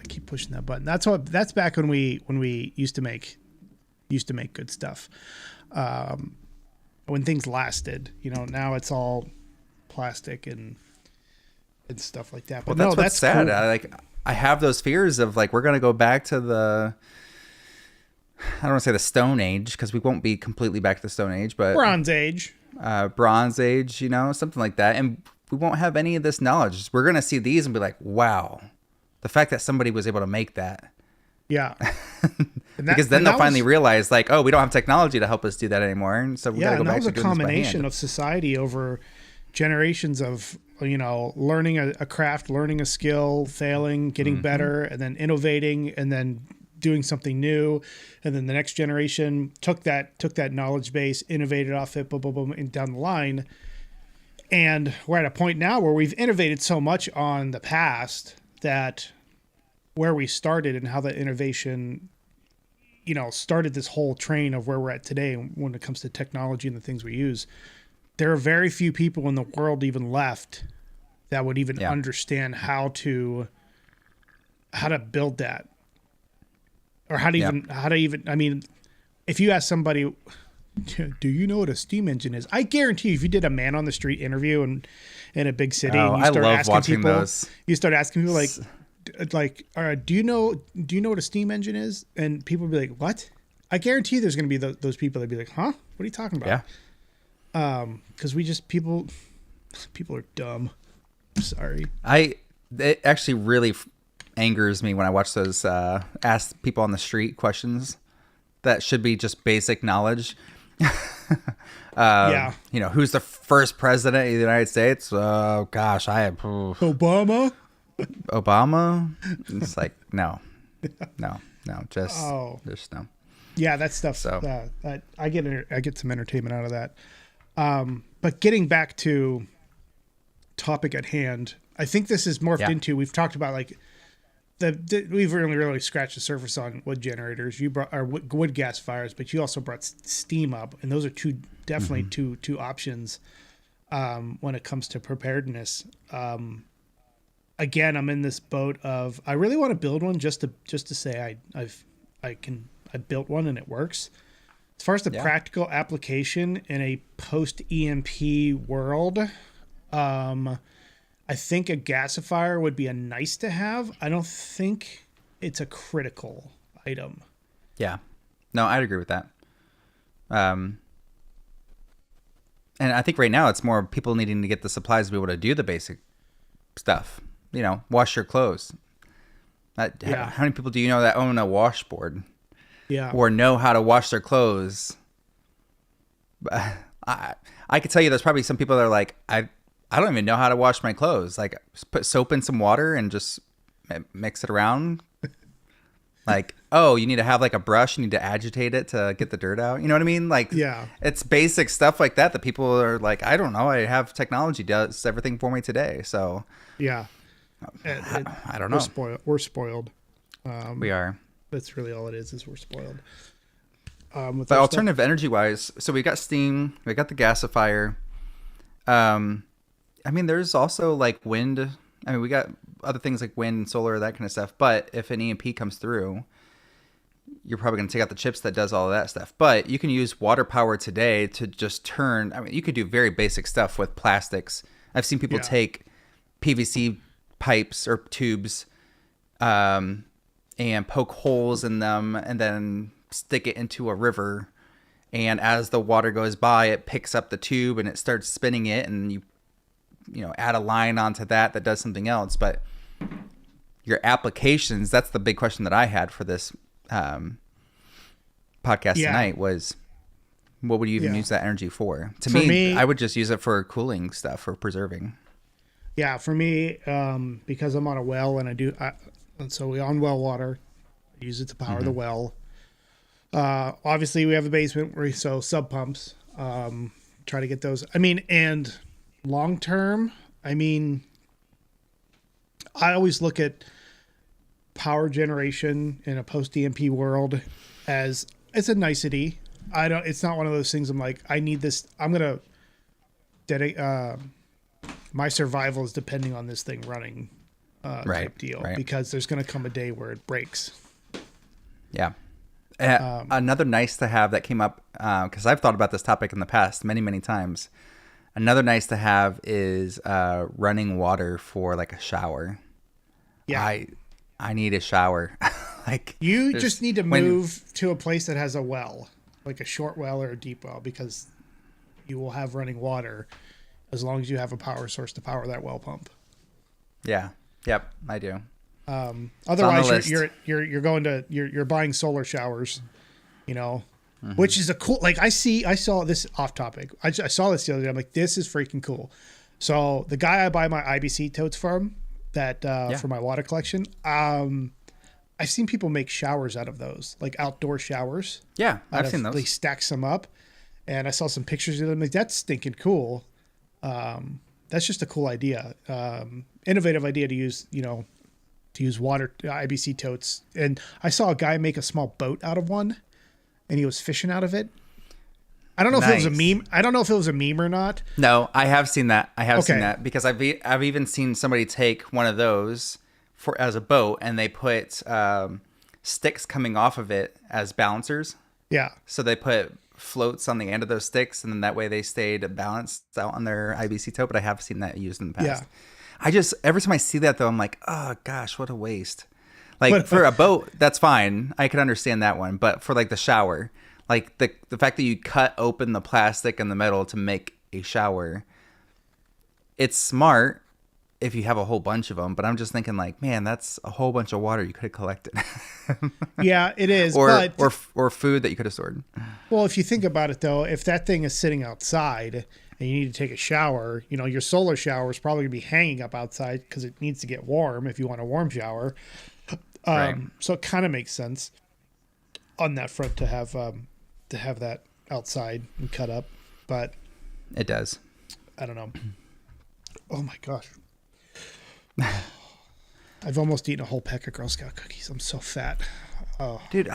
keep pushing that button. That's back when we used to make good stuff. When things lasted, now it's all plastic and stuff like that. But Well, that's no, what's sad. cool. I have those fears of like, we're going to go back to I don't want to say the Stone Age, because we won't be completely back to the Stone Age, but Bronze Age. Bronze Age, something like that. And we won't have any of this knowledge. We're going to see these and be like, wow, the fact that somebody was able to make that. Yeah. Because then they'll finally realize like, oh, we don't have technology to help us do that anymore. And so we got to go and that back was to a doing this by combination hand. of society over generations of learning a craft, learning a skill, failing, getting better, and then innovating, and then doing something new, and then the next generation took that knowledge base, innovated off it, boom, boom, boom, and down the line. And we're at a point now where we've innovated so much on the past that where we started and how that innovation started this whole train of where we're at today when it comes to technology and the things we use. There are very few people in the world even left that would even understand how to build that, or how to even, I mean, if you ask somebody, do you know what a steam engine is? I guarantee you, if you did a man on the street interview in a big city, and you start asking people, you start asking people like, do you know what a steam engine is? And people would be like, what? I guarantee there's going to be those people that'd be like, huh? What are you talking about? Yeah. Because people are dumb. I'm sorry. It actually really angers me when I watch those ask people on the street questions that should be just basic knowledge. Yeah. Who's the first president of the United States? Oh gosh, Obama. It's like no, just no. Yeah, that stuff. So. I get some entertainment out of that. But getting back to topic at hand, I think this is morphed into. We've talked about like we've really scratched the surface on wood generators. You brought wood gasifiers, but you also brought steam up, and those are definitely two options when it comes to preparedness. Again, I'm in this boat of I really want to build one just to say I built one and it works. As far as the practical application in a post EMP world, I think a gasifier would be a nice to have. I don't think it's a critical item. Yeah. No, I'd agree with that. And I think right now it's more people needing to get the supplies to be able to do the basic stuff. You know, wash your clothes. How many people do you know that own a washboard? Yeah. Or know how to wash their clothes? I could tell you there's probably some people that are like, I don't even know how to wash my clothes. Like, just put soap in some water and just mix it around. Like, oh, you need to have like a brush. You need to agitate it to get the dirt out. You know what I mean? Like, yeah, it's basic stuff like that people are like, I don't know. I have technology does everything for me today. So yeah. I don't know. We're spoiled. We are. That's really all it is we're spoiled. But alternative energy wise, so we got steam, we got the gasifier. I mean, there's also like wind. I mean, we got other things like wind and solar, that kind of stuff. But if an EMP comes through, you're probably going to take out the chips that does all of that stuff. But you can use water power today to just turn. I mean, you could do very basic stuff with plastics. I've seen people take PVC pipes or tubes and poke holes in them and then stick it into a river. And as the water goes by, it picks up the tube and it starts spinning it, and you add a line onto that does something else. But your applications, that's the big question that I had for this podcast tonight was, what would you even use that energy for? To me, I would just use it for cooling stuff or preserving. Yeah, for me, because I'm on a well and and so we on well water, I use it to power the well. Obviously we have a basement where sub pumps, try to get those. I mean, and long term, I mean, I always look at power generation in a post EMP world as it's a nicety. It's not one of those things I'm like, I need this. I'm going to dedicate, my survival is depending on this thing running, type deal, because there's going to come a day where it breaks. Yeah. Another nice to have that came up, because I've thought about this topic in the past many, many times. Another nice to have is running water for like a shower. Yeah. I need a shower. Like, you just need to move to a place that has a well, like a short well or a deep well, because you will have running water as long as you have a power source to power that well pump. Yeah. Yep. I do. Otherwise you're going to, you're buying solar showers, which is a cool, like I saw this off topic. I saw this the other day. I'm like, this is freaking cool. So the guy I buy my IBC totes from for my water collection, I've seen people make showers out of those, like outdoor showers. Yeah. I've seen those. They stack some up, and I saw some pictures of them. Like, that's stinking cool. That's just a cool idea. Innovative idea to use, to use water IBC totes. And I saw a guy make a small boat out of one, and he was fishing out of it. I don't know if it was a meme. I don't know if it was a meme or not. No, I have seen that. Seen that because I've even seen somebody take one of those as a boat, and they put sticks coming off of it as balancers. Yeah. So they put floats on the end of those sticks, and then that way they stayed balanced out on their IBC tote. But I have seen that used in the past. Yeah. Every time I see that though, I'm like, oh gosh, what a waste. Like, for a boat, that's fine. I could understand that one. But for like the shower, like the fact that you cut open the plastic and the metal to make a shower, it's smart if you have a whole bunch of them. But I'm just thinking like, man, that's a whole bunch of water you could have collected. Yeah, it is. Or food that you could have stored. Well, if you think about it though, if that thing is sitting outside and you need to take a shower, your solar shower is probably gonna be hanging up outside because it needs to get warm if you want a warm shower. Right. So it kind of makes sense on that front to have that outside and cut up, but it does. I don't know. Oh my gosh. I've almost eaten a whole pack of Girl Scout cookies. I'm so fat. Oh. Dude,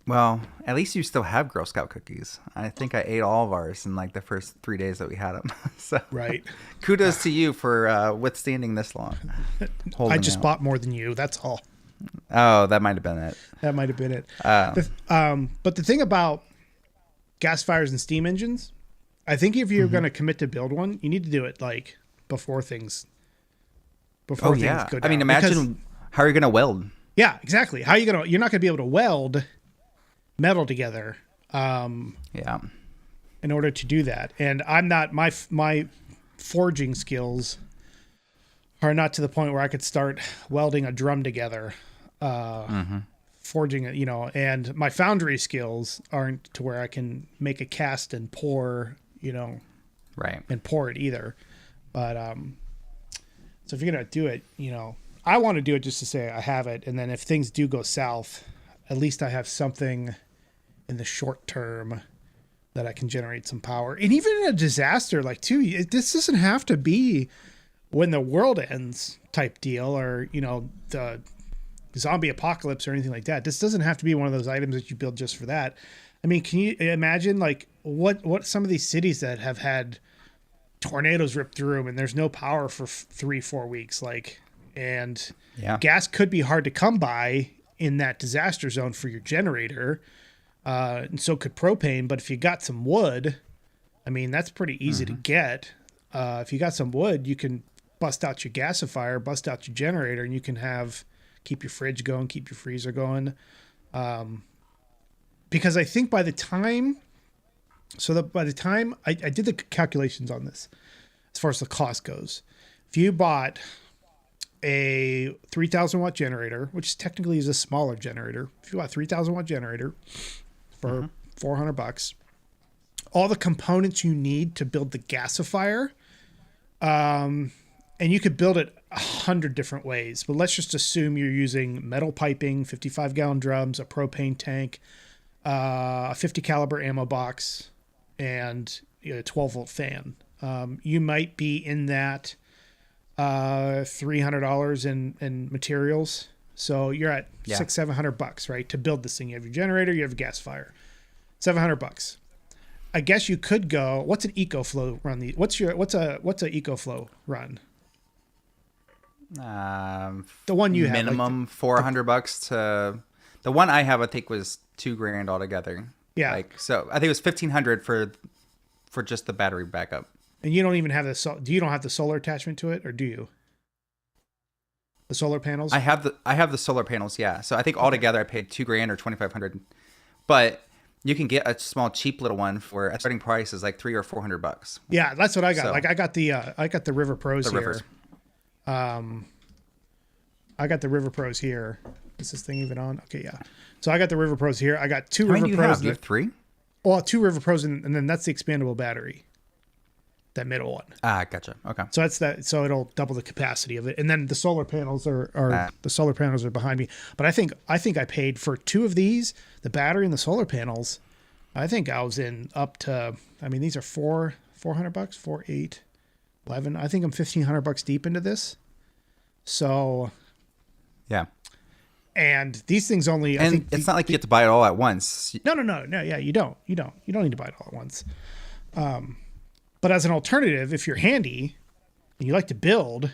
well, at least you still have Girl Scout cookies. I think I ate all of ours in like the first 3 days that we had them. So right. Kudos to you for withstanding this long. I just bought more than you. That's all. Oh, that might have been it. That might have been it. But the thing about gasifiers and steam engines, I think if you're going to commit to build one, you need to do it like before things go down. I mean, imagine how are you going to weld? Yeah, exactly. You're not going to be able to weld metal together Yeah. in order to do that. And I'm not, my forging skills are not to the point where I could start welding a drum together, forging it, you know, and my foundry skills aren't to where I can make a cast and pour, you know, Right. and pour it either. But, so if you're going to do it, you know, I want to do it just to say I have it. And then if things do go south, at least I have something in the short term that I can generate some power. And even in a disaster, like too, this doesn't have to be when the world ends type deal, or, you know, the zombie apocalypse or anything like that. This doesn't have to be one of those items that you build just for that. I mean, can you imagine like what some of these cities that have had tornadoes rip through them and there's no power for 3-4 weeks, like, and gas could be hard to come by in that disaster zone for your generator. And so could propane, but if you got some wood, I mean, that's pretty easy to get. If you got some wood, you can bust out your gasifier, bust out your generator, and you can keep your fridge going, keep your freezer going. Because I think by the time I did the calculations on this, as far as the cost goes, if you bought a 3,000 watt generator, which technically is a smaller generator, if you bought a 3,000 watt generator for $400, all the components you need to build the gasifier, and you could build it 100 different ways, but let's just assume you're using metal piping, 55-gallon drums, a propane tank, a 50 caliber ammo box, and a 12-volt fan. You might be in that $300 in materials. So you're at $600-700, right? To build this thing. You have your generator, you have a gasifier. $700. I guess you could go, what's an EcoFlow run? What's a EcoFlow run? The one you have, minimum like $400 to the one I have, I think was $2,000 altogether. Yeah. Like, so I think it was $1,500 for just the battery backup. And you don't even have you don't have the solar attachment to it, or do you? The solar panels? I have the solar panels. Yeah. So I think altogether I paid $2,000 or $2,500, but you can get a small, cheap little one for a starting price is like $300 or $400. Yeah, that's what I got. So, like I got the River Pros here. Rivers. I got the River Pros here. Is this thing even on? Okay, yeah. So I got the River Pros here. I got two How many River do you Pros. have? You have 3? Well, 2 River Pros, and then that's the expandable battery. That middle one. Ah, gotcha. Okay. So that's that. So it'll double the capacity of it, and then the solar panels are behind me. But I think I paid for 2 of these, the battery and the solar panels. I think I was in up to. I mean, these are $400, 4, 8, 11. I think I'm $1,500 deep into this. So. Yeah. And these things only. And I think it's not like you have to buy it all at once. No. Yeah, you don't need to buy it all at once. But as an alternative, if you're handy and you like to build,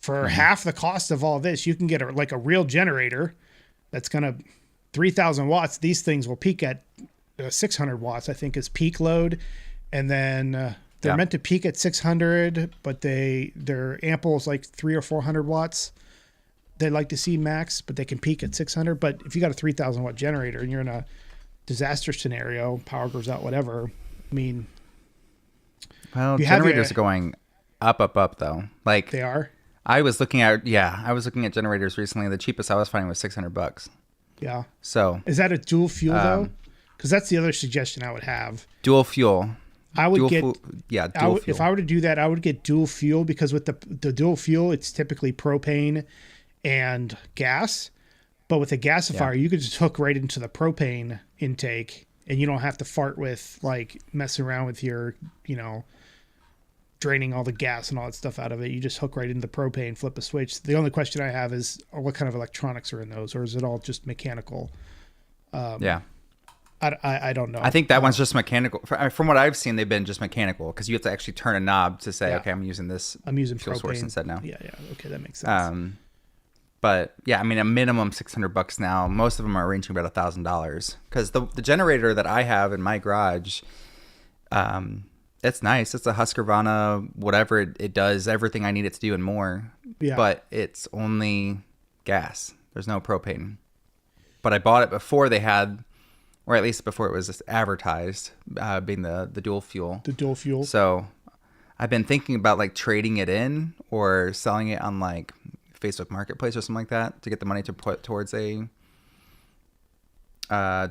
for half the cost of all this, you can get a real generator that's going to 3,000 watts. These things will peak at 600 watts, I think, is peak load. And then they're meant to peak at 600, but their ample is like 300 or 400 watts. They like to see max, but they can peak at 600. But if you got a 3,000 watt generator and you're in a disaster scenario, power goes out, whatever. I mean, well, generators are going up though. Like they are. I was looking at generators recently. The cheapest I was finding was $600. Yeah. So is that a dual fuel though? Because that's the other suggestion I would have. Dual fuel. I would dual fuel. If I were to do that, I would get dual fuel, because with the dual fuel, it's typically propane and gas. But with a gasifier, you could just hook right into the propane intake, and you don't have to fart with like messing around with your, draining all the gas and all that stuff out of it. You just hook right into the propane, flip a switch. The only question I have is, what kind of electronics are in those, or is it all just mechanical? I don't know. I think that one's just mechanical. From what I've seen, they've been just mechanical, because you have to actually turn a knob to say, okay, I'm using fuel source instead now. Yeah. Okay, that makes sense. But yeah, I mean, a minimum $600 now. Most of them are ranging about $1,000, because the generator that I have in my garage, it's nice. It's a Husqvarna, whatever. It does everything I need it to do and more. Yeah. But it's only gas. There's no propane. But I bought it before they had or at least before it was just advertised, being the dual fuel. The dual fuel. So I've been thinking about like trading it in or selling it on like Facebook Marketplace or something like that to get the money to put towards a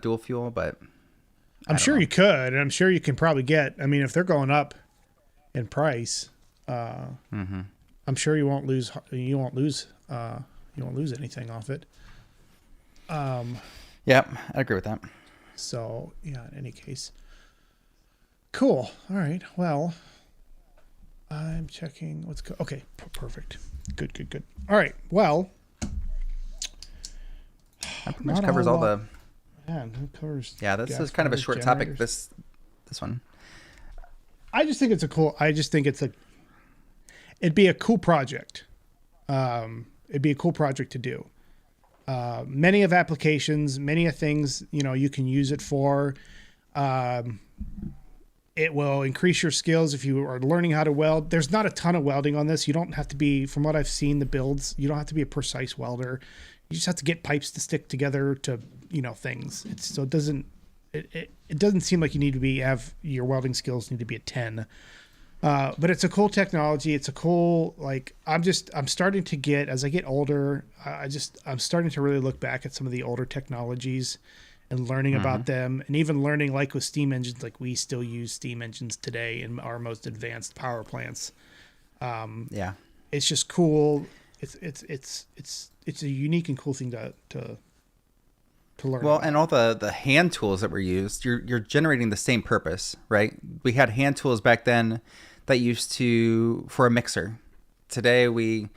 dual fuel. But I'm sure you could, and I'm sure you can probably get. I mean, if they're going up in price, I'm sure you won't lose. You won't lose anything off it. Yeah, I agree with that. So yeah, in any case, cool. All right. Well, I'm checking what's okay. Perfect. Good. All right. Well, That pretty much covers all the. Man, who covers? Yeah, this is kind of a short topic. This one. I just think it's it'd be a cool project. It'd be a cool project to do. Many of applications, many of things, you can use it for. It will increase your skills if you are learning how to weld. There's not a ton of welding on this. You don't have to be, from what I've seen, the builds, you don't have to be a precise welder. You just have to get pipes to stick together to, things. It doesn't seem like you need to have your welding skills need to be a 10. But it's a cool technology. It's a cool, I'm starting to get, as I get older, I'm starting to really look back at some of the older technologies and learning about them, and even learning, like with steam engines, like we still use steam engines today in our most advanced power plants. Yeah, it's just cool. It's a unique and cool thing to learn. Well, about. and all the hand tools that were used, you're generating the same purpose, right? We had hand tools back then that used to for a mixer. Today you've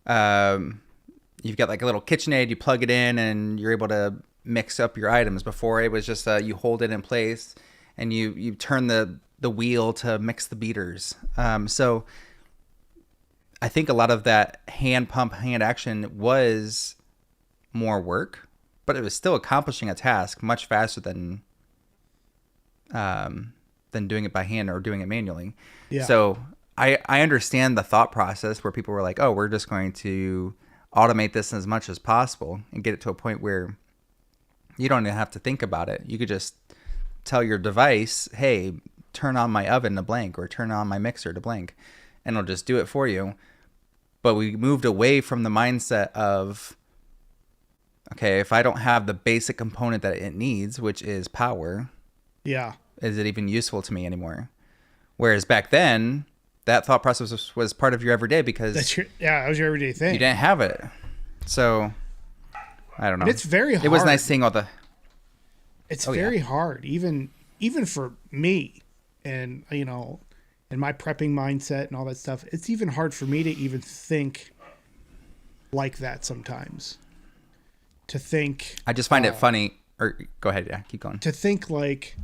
got like a little KitchenAid, you plug it in and you're able to mix up your items. Before it was just you hold it in place and you turn the wheel to mix the beaters. So I think a lot of that hand pump, hand action was more work, but it was still accomplishing a task much faster than doing it by hand or doing it manually. Yeah. So I understand the thought process where people were like, oh, we're just going to automate this as much as possible and get it to a point where you don't even have to think about it. You could just tell your device, hey, turn on my oven to blank or turn on my mixer to blank, and it'll just do it for you. But we moved away from the mindset of, okay, if I don't have the basic component that it needs, which is power, yeah, is it even useful to me anymore? Whereas back then, that thought process was part of your everyday because that was your everyday thing. You didn't have it. So I don't know. And it's very hard. It was nice seeing all the. It's very hard, even for me, and in my prepping mindset and all that stuff. It's even hard for me to even think like that sometimes. To think. I just find it funny. Or go ahead, yeah, keep going. To think like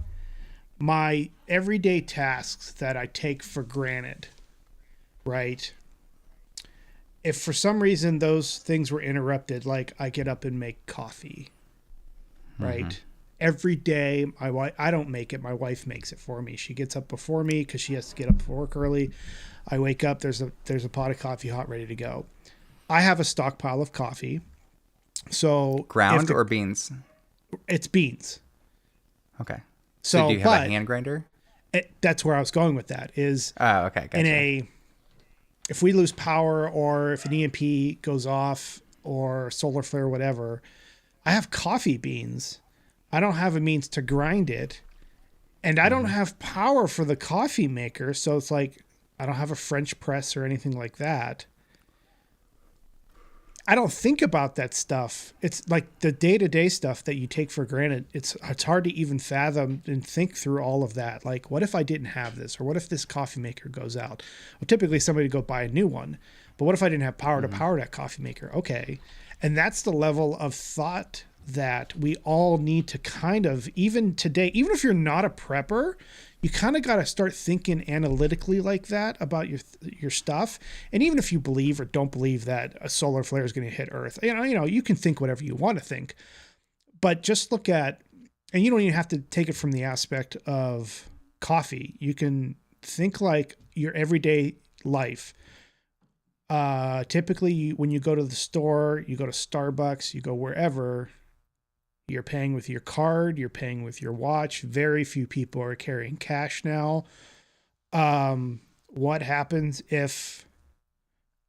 my everyday tasks that I take for granted, right? If for some reason those things were interrupted, like I get up and make coffee, right? Every day, I don't make it. My wife makes it for me. She gets up before me because she has to get up for work early. I wake up. There's a pot of coffee hot, ready to go. I have a stockpile of coffee. So ground or beans? It's beans. Okay. So do you have a hand grinder? That's where I was going with that. Is okay. Gotcha. If we lose power or if an EMP goes off or solar flare or whatever, I have coffee beans. I don't have a means to grind it, and I don't have power for the coffee maker. So it's like I don't have a French press or anything like that. I don't think about that stuff. It's like the day-to-day stuff that you take for granted. It's hard to even fathom and think through all of that. Like, what if I didn't have this? Or what if this coffee maker goes out? Well, typically somebody would go buy a new one. But what if I didn't have power to power that coffee maker? Okay. And that's the level of thought that we all need to kind of, even today, even if you're not a prepper, you kind of got to start thinking analytically like that about your stuff. And even if you believe or don't believe that a solar flare is going to hit Earth, you can think whatever you want to think. But just look at, and you don't even have to take it from the aspect of coffee. You can think like your everyday life. Typically, when you go to the store, you go to Starbucks, you go wherever, You're paying with your card. You're paying with your watch. Very few people are carrying cash now. What happens if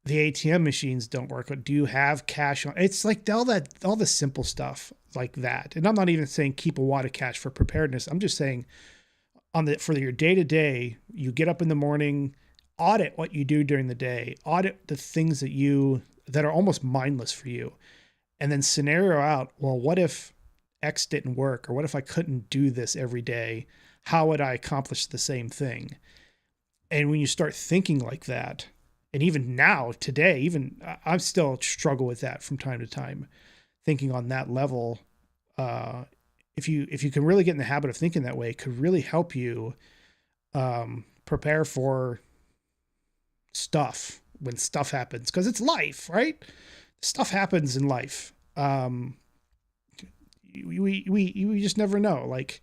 the ATM machines don't work? Do you have cash on? It's like all the simple stuff like that. And I'm not even saying keep a wad of cash for preparedness. I'm just saying for your day to day, you get up in the morning, audit what you do during the day, audit the things that are almost mindless for you, and then scenario out, well, what if X didn't work? Or what if I couldn't do this every day? How would I accomplish the same thing? And when you start thinking like that, and even now, today, even I still struggle with that from time to time, thinking on that level. If you can really get in the habit of thinking that way, it could really help you prepare for stuff when stuff happens, because it's life, right? Stuff happens in life. We just never know. Like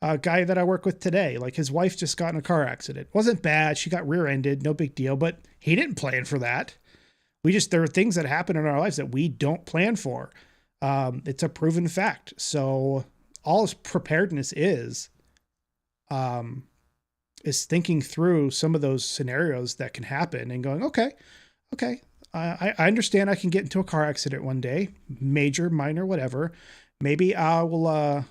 a guy that I work with today, like his wife just got in a car accident. Wasn't bad. She got rear-ended. No big deal, but he didn't plan for that. There are things that happen in our lives that we don't plan for. It's a proven fact. So all preparedness is thinking through some of those scenarios that can happen and going, okay. I understand I can get into a car accident one day, major, minor, whatever. Maybe I will, I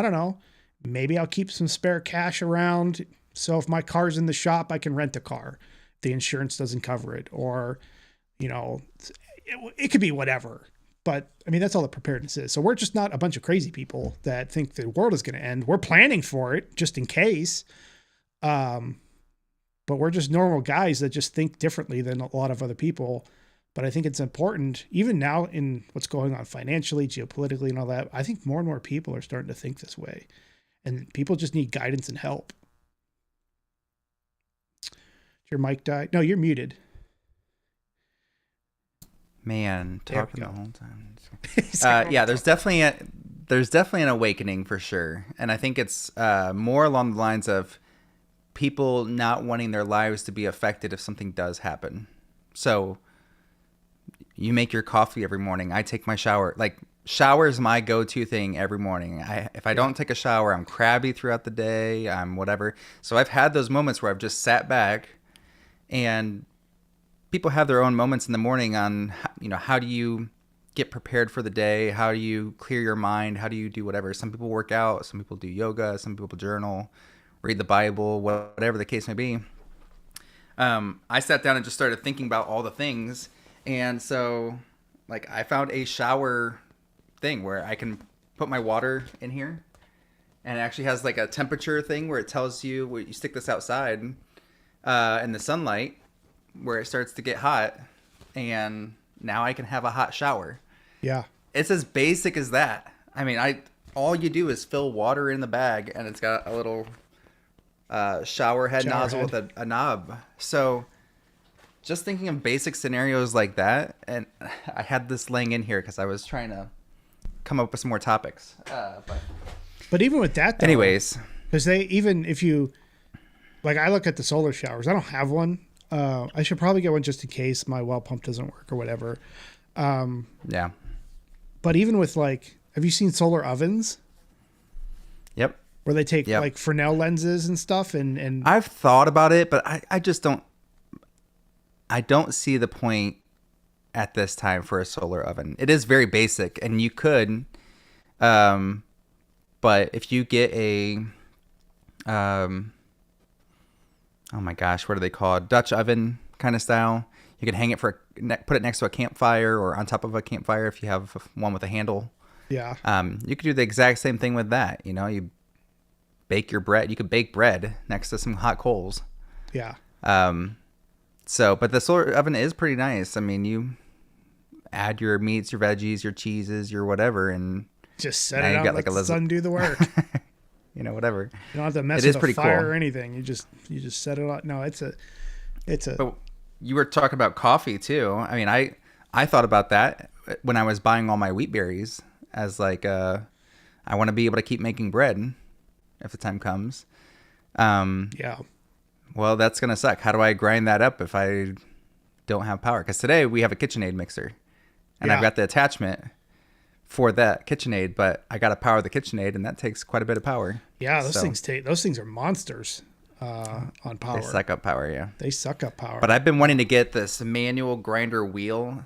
don't know. Maybe I'll keep some spare cash around. So if my car's in the shop, I can rent a car. The insurance doesn't cover it, or, it could be whatever. But I mean, that's all the preparedness is. So we're just not a bunch of crazy people that think the world is going to end. We're planning for it just in case. But we're just normal guys that just think differently than a lot of other people. But I think it's important, even now in what's going on financially, geopolitically, and all that, I think more and more people are starting to think this way. And people just need guidance and help. Your mic died? No, you're muted. Man, talking the whole time. Yeah, there's definitely an awakening for sure. And I think it's more along the lines of people not wanting their lives to be affected if something does happen. So you make your coffee every morning. I take my shower. Like, shower is my go-to thing every morning. If I don't take a shower, I'm crabby throughout the day. I'm whatever. So I've had those moments where I've just sat back, and people have their own moments in the morning on, how do you get prepared for the day? How do you clear your mind? How do you do whatever? Some people work out. Some people do yoga. Some people journal, read the Bible, whatever the case may be. I sat down and just started thinking about all the things. And so, like, I found a shower thing where I can put my water in here, and it actually has like a temperature thing where it tells you, you stick this outside in the sunlight where it starts to get hot, and now I can have a hot shower. Yeah. It's as basic as that. I mean, all you do is fill water in the bag, and it's got a little shower head nozzle with a knob. So just thinking of basic scenarios like that, and I had this laying in here because I was trying to come up with some more topics. But even with that, though, anyways, because if you, like, I look at the solar showers. I don't have one. I should probably get one just in case my well pump doesn't work or whatever. Yeah. But even with, like, have you seen solar ovens? Yep. Where they take like Fresnel lenses and stuff, and I've thought about it, but I just don't. I don't see the point at this time for a solar oven. It is very basic, and you could, but if you get a, oh my gosh, what are they called? Dutch oven kind of style. You can hang it put it next to a campfire or on top of a campfire if you have one with a handle. Yeah. You could do the exact same thing with that. You bake your bread. You could bake bread next to some hot coals. Yeah. But the solar oven is pretty nice. I mean, you add your meats, your veggies, your cheeses, your whatever, and just set it out. Let the sun do the work. Whatever. You don't have to mess with a fire or anything. You just set it out. No, it's a. But you were talking about coffee too. I mean, I thought about that when I was buying all my wheat berries as like, I want to be able to keep making bread if the time comes. Yeah. Well, that's going to suck. How do I grind that up if I don't have power? Because today we have a KitchenAid mixer, and I've got the attachment, for that KitchenAid, but I got to power the KitchenAid, and that takes quite a bit of power. Yeah, those things are monsters on power. They suck up power, yeah. They suck up power. But I've been wanting to get this manual grinder wheel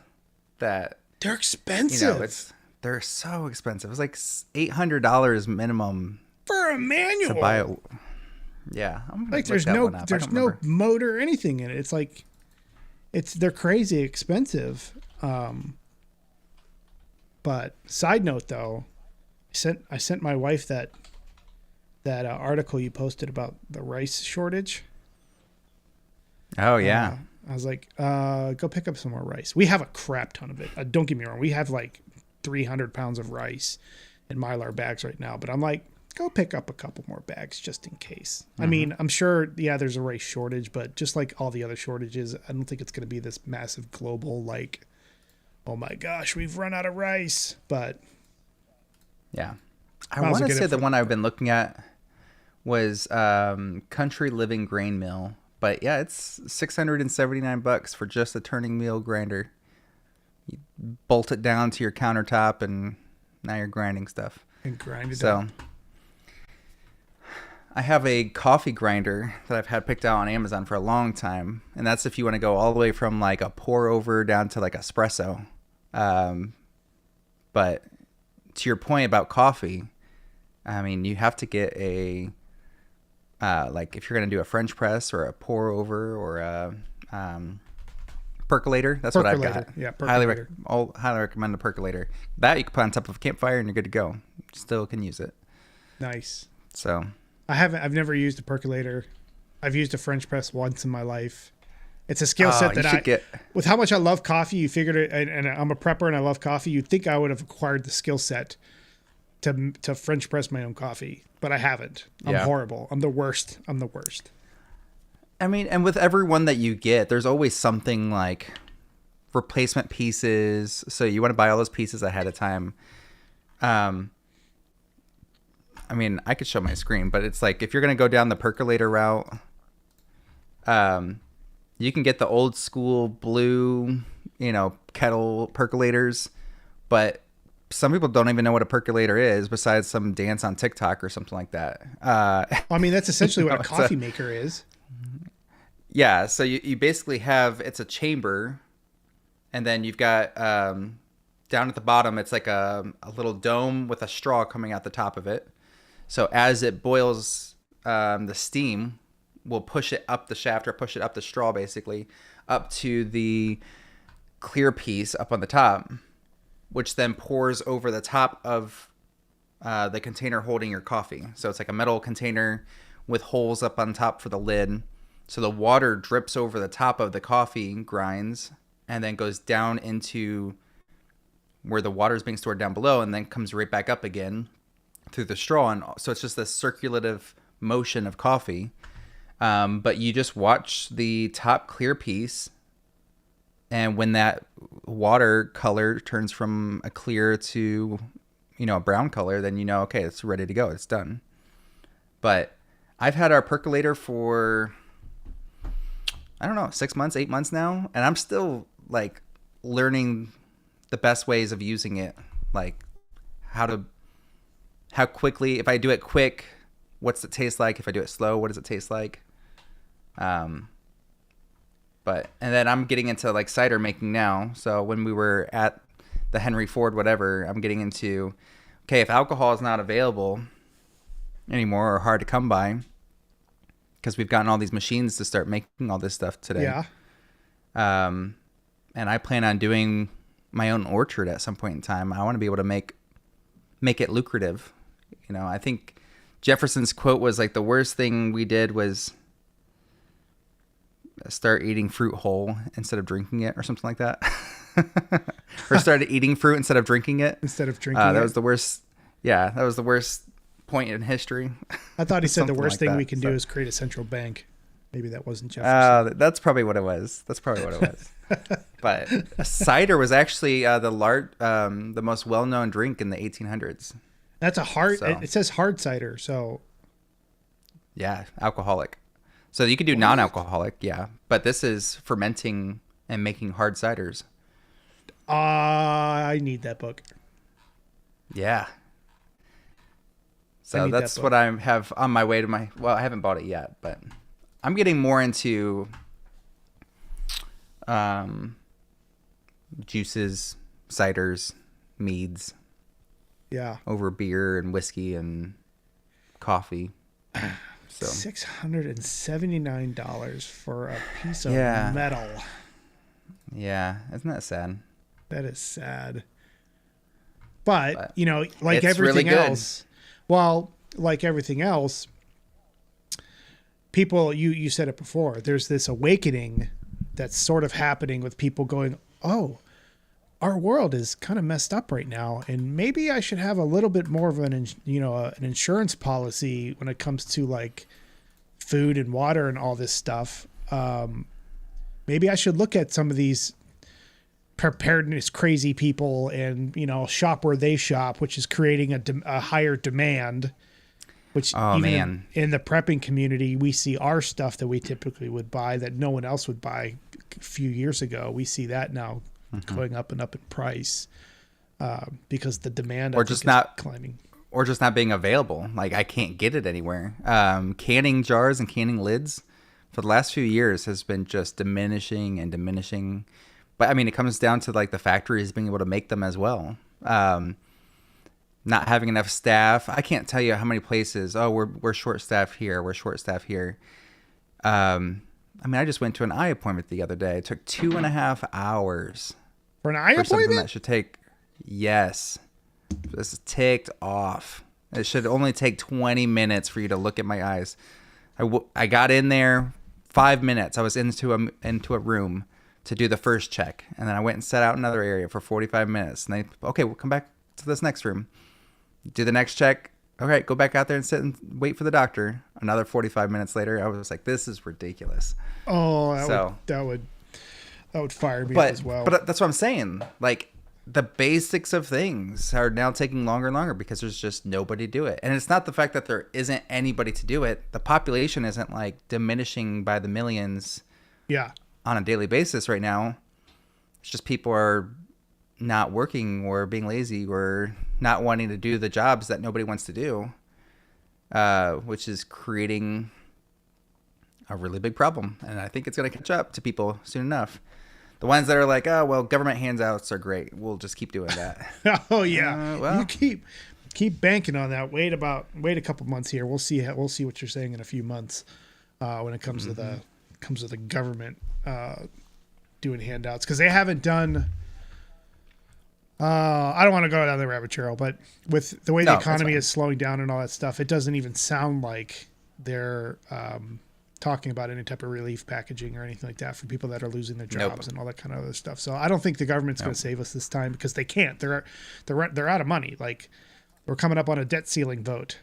that they're expensive. They're so expensive. It's like $800 minimum for a manual. To buy it. Yeah, like there's no motor or anything in it. It's like they're crazy expensive. But side note though, I sent my wife that article you posted about the rice shortage. Oh yeah. I was like, go pick up some more rice. We have a crap ton of it. Don't get me wrong. We have like 300 pounds of rice in Mylar bags right now, but I'm like, go pick up a couple more bags just in case. I mean, I'm sure, yeah, there's a rice shortage, but just like all the other shortages, I don't think it's going to be this massive global, like, oh my gosh, we've run out of rice. But yeah, I want to say the one I've been looking at was Country Living Grain Mill, but yeah, it's $679 for just a turning meal grinder. You bolt it down to your countertop, and now you're grinding stuff. And grind it up. I have a coffee grinder that I've had picked out on Amazon for a long time, and that's if you want to go all the way from like a pour over down to like espresso. But to your point about coffee, I mean, you have to get a like if you're going to do a French press or a pour over or a percolator. That's what I've got. Yeah, percolator. Highly recommend a percolator. That you can put on top of a campfire and you're good to go. Still can use it. Nice. So I've never used a percolator. I've used a French press once in my life. It's a skill set that with how much I love coffee, you figured it, and I'm a prepper and I love coffee. You'd think I would have acquired the skill set to French press my own coffee, but I haven't. I'm horrible. I'm the worst. I mean, and with every one that you get, there's always something like replacement pieces. So you want to buy all those pieces ahead of time. I mean, I could show my screen, but it's like if you're going to go down the percolator route, you can get the old school blue, kettle percolators, but some people don't even know what a percolator is besides some dance on TikTok or something like that. I mean, that's essentially what a coffee maker is. Yeah. So you basically it's a chamber, and then you've got down at the bottom, it's like a little dome with a straw coming out the top of it. So as it boils, the steam will push it up the shaft or push it up the straw, basically, up to the clear piece up on the top, which then pours over the top of the container holding your coffee. So it's like a metal container with holes up on top for the lid. So the water drips over the top of the coffee grinds and then goes down into where the water is being stored down below and then comes right back up again through the straw. And so it's just this circulative motion of coffee. But you just watch the top clear piece, and when that water color turns from a clear to, a brown color, then okay, it's ready to go. It's done. But I've had our percolator for, I don't know, 6 months, 8 months now, and I'm still like learning the best ways of using it, like how quickly, if I do it quick, what's it taste like? If I do it slow, what does it taste like? And then I'm getting into like cider making now. So when we were at the Henry Ford, whatever, I'm getting into, okay, if alcohol is not available anymore or hard to come by, because we've gotten all these machines to start making all this stuff today. Yeah. And I plan on doing my own orchard at some point in time. I want to be able to make it lucrative. I think Jefferson's quote was like, the worst thing we did was start eating fruit whole instead of drinking it, or something like that. Or started eating fruit instead of drinking it. Instead of drinking it. That was the worst. Yeah, that was the worst point in history. I thought he said the worst thing we can do is create a central bank. Maybe that wasn't Jefferson. That's probably what it was. But cider was actually the most well-known drink in the 1800s. That's it says hard cider, so. Yeah, alcoholic. So you could do non-alcoholic, yeah. But this is fermenting and making hard ciders. I need that book. Yeah. I So need that that's book. what I have on my way to my. Well, I haven't bought it yet, but I'm getting more into juices, ciders, meads Yeah. over beer and whiskey and coffee. So $679 for a piece of Yeah. metal. yeah, isn't that sad? That is sad. But, But you know, like it's really everything good. else, well, like everything else, people, you said it before, there's this awakening that's sort of happening with people going, oh, our world is kind of messed up right now, and maybe I should have a little bit more of an insurance policy when it comes to like food and water and all this stuff. Maybe I should look at some of these preparedness crazy people and, you know, shop where they shop, which is creating a higher demand. Which even in the prepping community, we see our stuff that we typically would buy that no one else would buy a few years ago. We see that now going up and up in price because the demand Or I just think, not- is climbing. Or just not being available. Like I can't get it anywhere. Canning jars and canning lids for the last few years has been just diminishing and diminishing. But I mean, it comes down to like the factories being able to make them as well. Not having enough staff. I can't tell you how many places. Oh, we're short staffed here. We're short staffed here. I mean, I just went to an eye appointment the other day. It took 2.5 hours For an eye for something appointment? that should take. Yes, this is ticked off. It should only take 20 minutes for you to look at my eyes. I got in there 5 minutes. I was into a room to do the first check, and then I went and sat out in another area for 45 minutes. And okay, we'll come back to this next room. Do the next check. All right, go back out there and sit and wait for the doctor. Another 45 minutes later, I was like, this is ridiculous. Oh, that would fire me up as well. But that's what I'm saying. Like the basics of things are now taking longer and longer because there's just nobody to do it. And it's not the fact that there isn't anybody to do it. The population isn't like diminishing by the millions yeah. on a daily basis right now. It's just people are not working or being lazy or not wanting to do the jobs that nobody wants to do, which is creating a really big problem. And I think it's going to catch up to people soon enough. The ones that are like, oh, well, government handouts are great. We'll just keep doing that. Oh yeah. Well. You keep banking on that. Wait a couple months here. We'll see what you're saying in a few months when it comes to the government doing handouts, because they haven't done. I don't want to go down the rabbit trail, but with the way the economy is slowing down and all that stuff, it doesn't even sound like they're talking about any type of relief packaging or anything like that for people that are losing their jobs and all that kind of other stuff. So I don't think the government's going to save us this time, because they can't. They're out of money. Like, we're coming up on a debt ceiling vote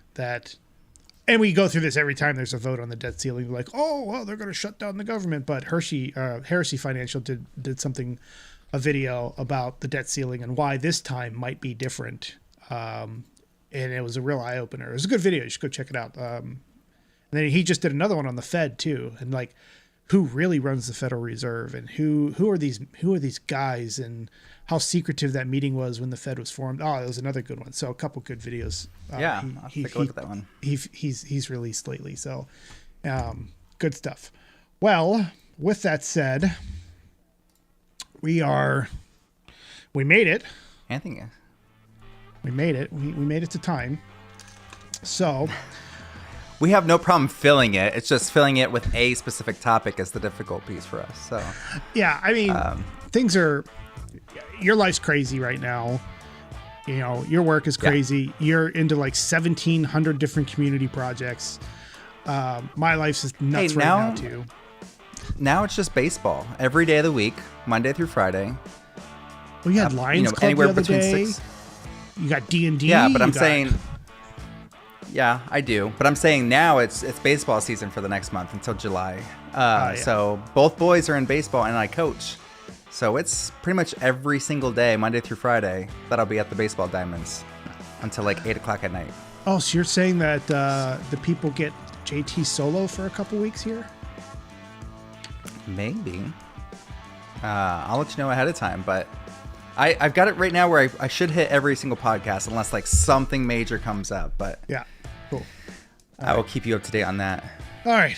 and we go through this every time there's a vote on the debt ceiling. Like, oh, well, they're going to shut down the government. But Heresy Financial did a video about the debt ceiling and why this time might be different. And it was a real eye opener. It was a good video. You should go check it out. And then he just did another one on the Fed too, and like, who really runs the Federal Reserve, and who are these guys, and how secretive that meeting was when the Fed was formed. Oh, it was another good one. So a couple good videos. I'll take a look at that one. He's released lately. So good stuff. Well, with that said, we made it. Anthony. We made it. We made it to time. So. We have no problem filling it. It's just filling it with a specific topic is the difficult piece for us. So yeah, I mean, your life's crazy right now. You know, your work is crazy. Yeah. You're into like 1,700 different community projects. My life's just nuts now too. Now it's just baseball every day of the week, Monday through Friday. Well, you had Lions Club anywhere the other between day. 6. You got D&D. Yeah, but I'm saying. Yeah, I do. But I'm saying now it's baseball season for the next month until July. So both boys are in baseball and I coach. So it's pretty much every single day, Monday through Friday, that I'll be at the baseball diamonds until like 8 o'clock at night. Oh, so you're saying that the people get JT solo for a couple weeks here? Maybe. I'll let you know ahead of time. But I've got it right now where I should hit every single podcast unless like something major comes up. But Yeah. Cool. I will keep you up to date on that. All right.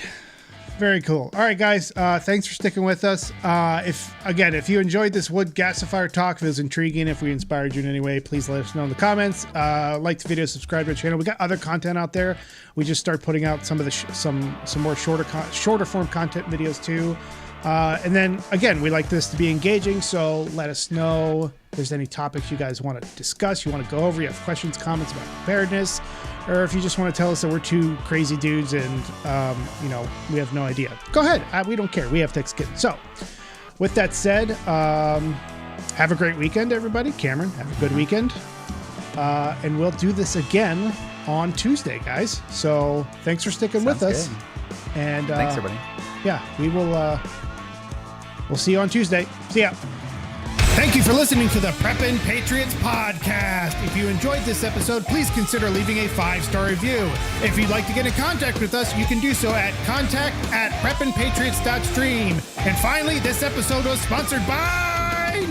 Very cool. All right, guys. Thanks for sticking with us. If you enjoyed this wood gasifier talk, if it was intriguing, if we inspired you in any way, please let us know in the comments. Like the video, subscribe to the channel. We got other content out there. We just started putting out some of the some more shorter form content videos too. And then again, we like this to be engaging, so let us know if there's any topics you guys want to discuss, you want to go over, you have questions, comments about preparedness, or if you just want to tell us that we're two crazy dudes and we have no idea. Go ahead. We don't care. We have thick skin. So with that said, have a great weekend, everybody. Cameron, have a good weekend. And we'll do this again on Tuesday, guys. So thanks for sticking with us. Good. And Thanks, everybody. Yeah, we will. We'll see you on Tuesday. See ya. Thank you for listening to the Preppin Patriots podcast. If you enjoyed this episode, please consider leaving a 5-star review. If you'd like to get in contact with us, you can do so at contact@preppinpatriots.stream. And finally, this episode was sponsored by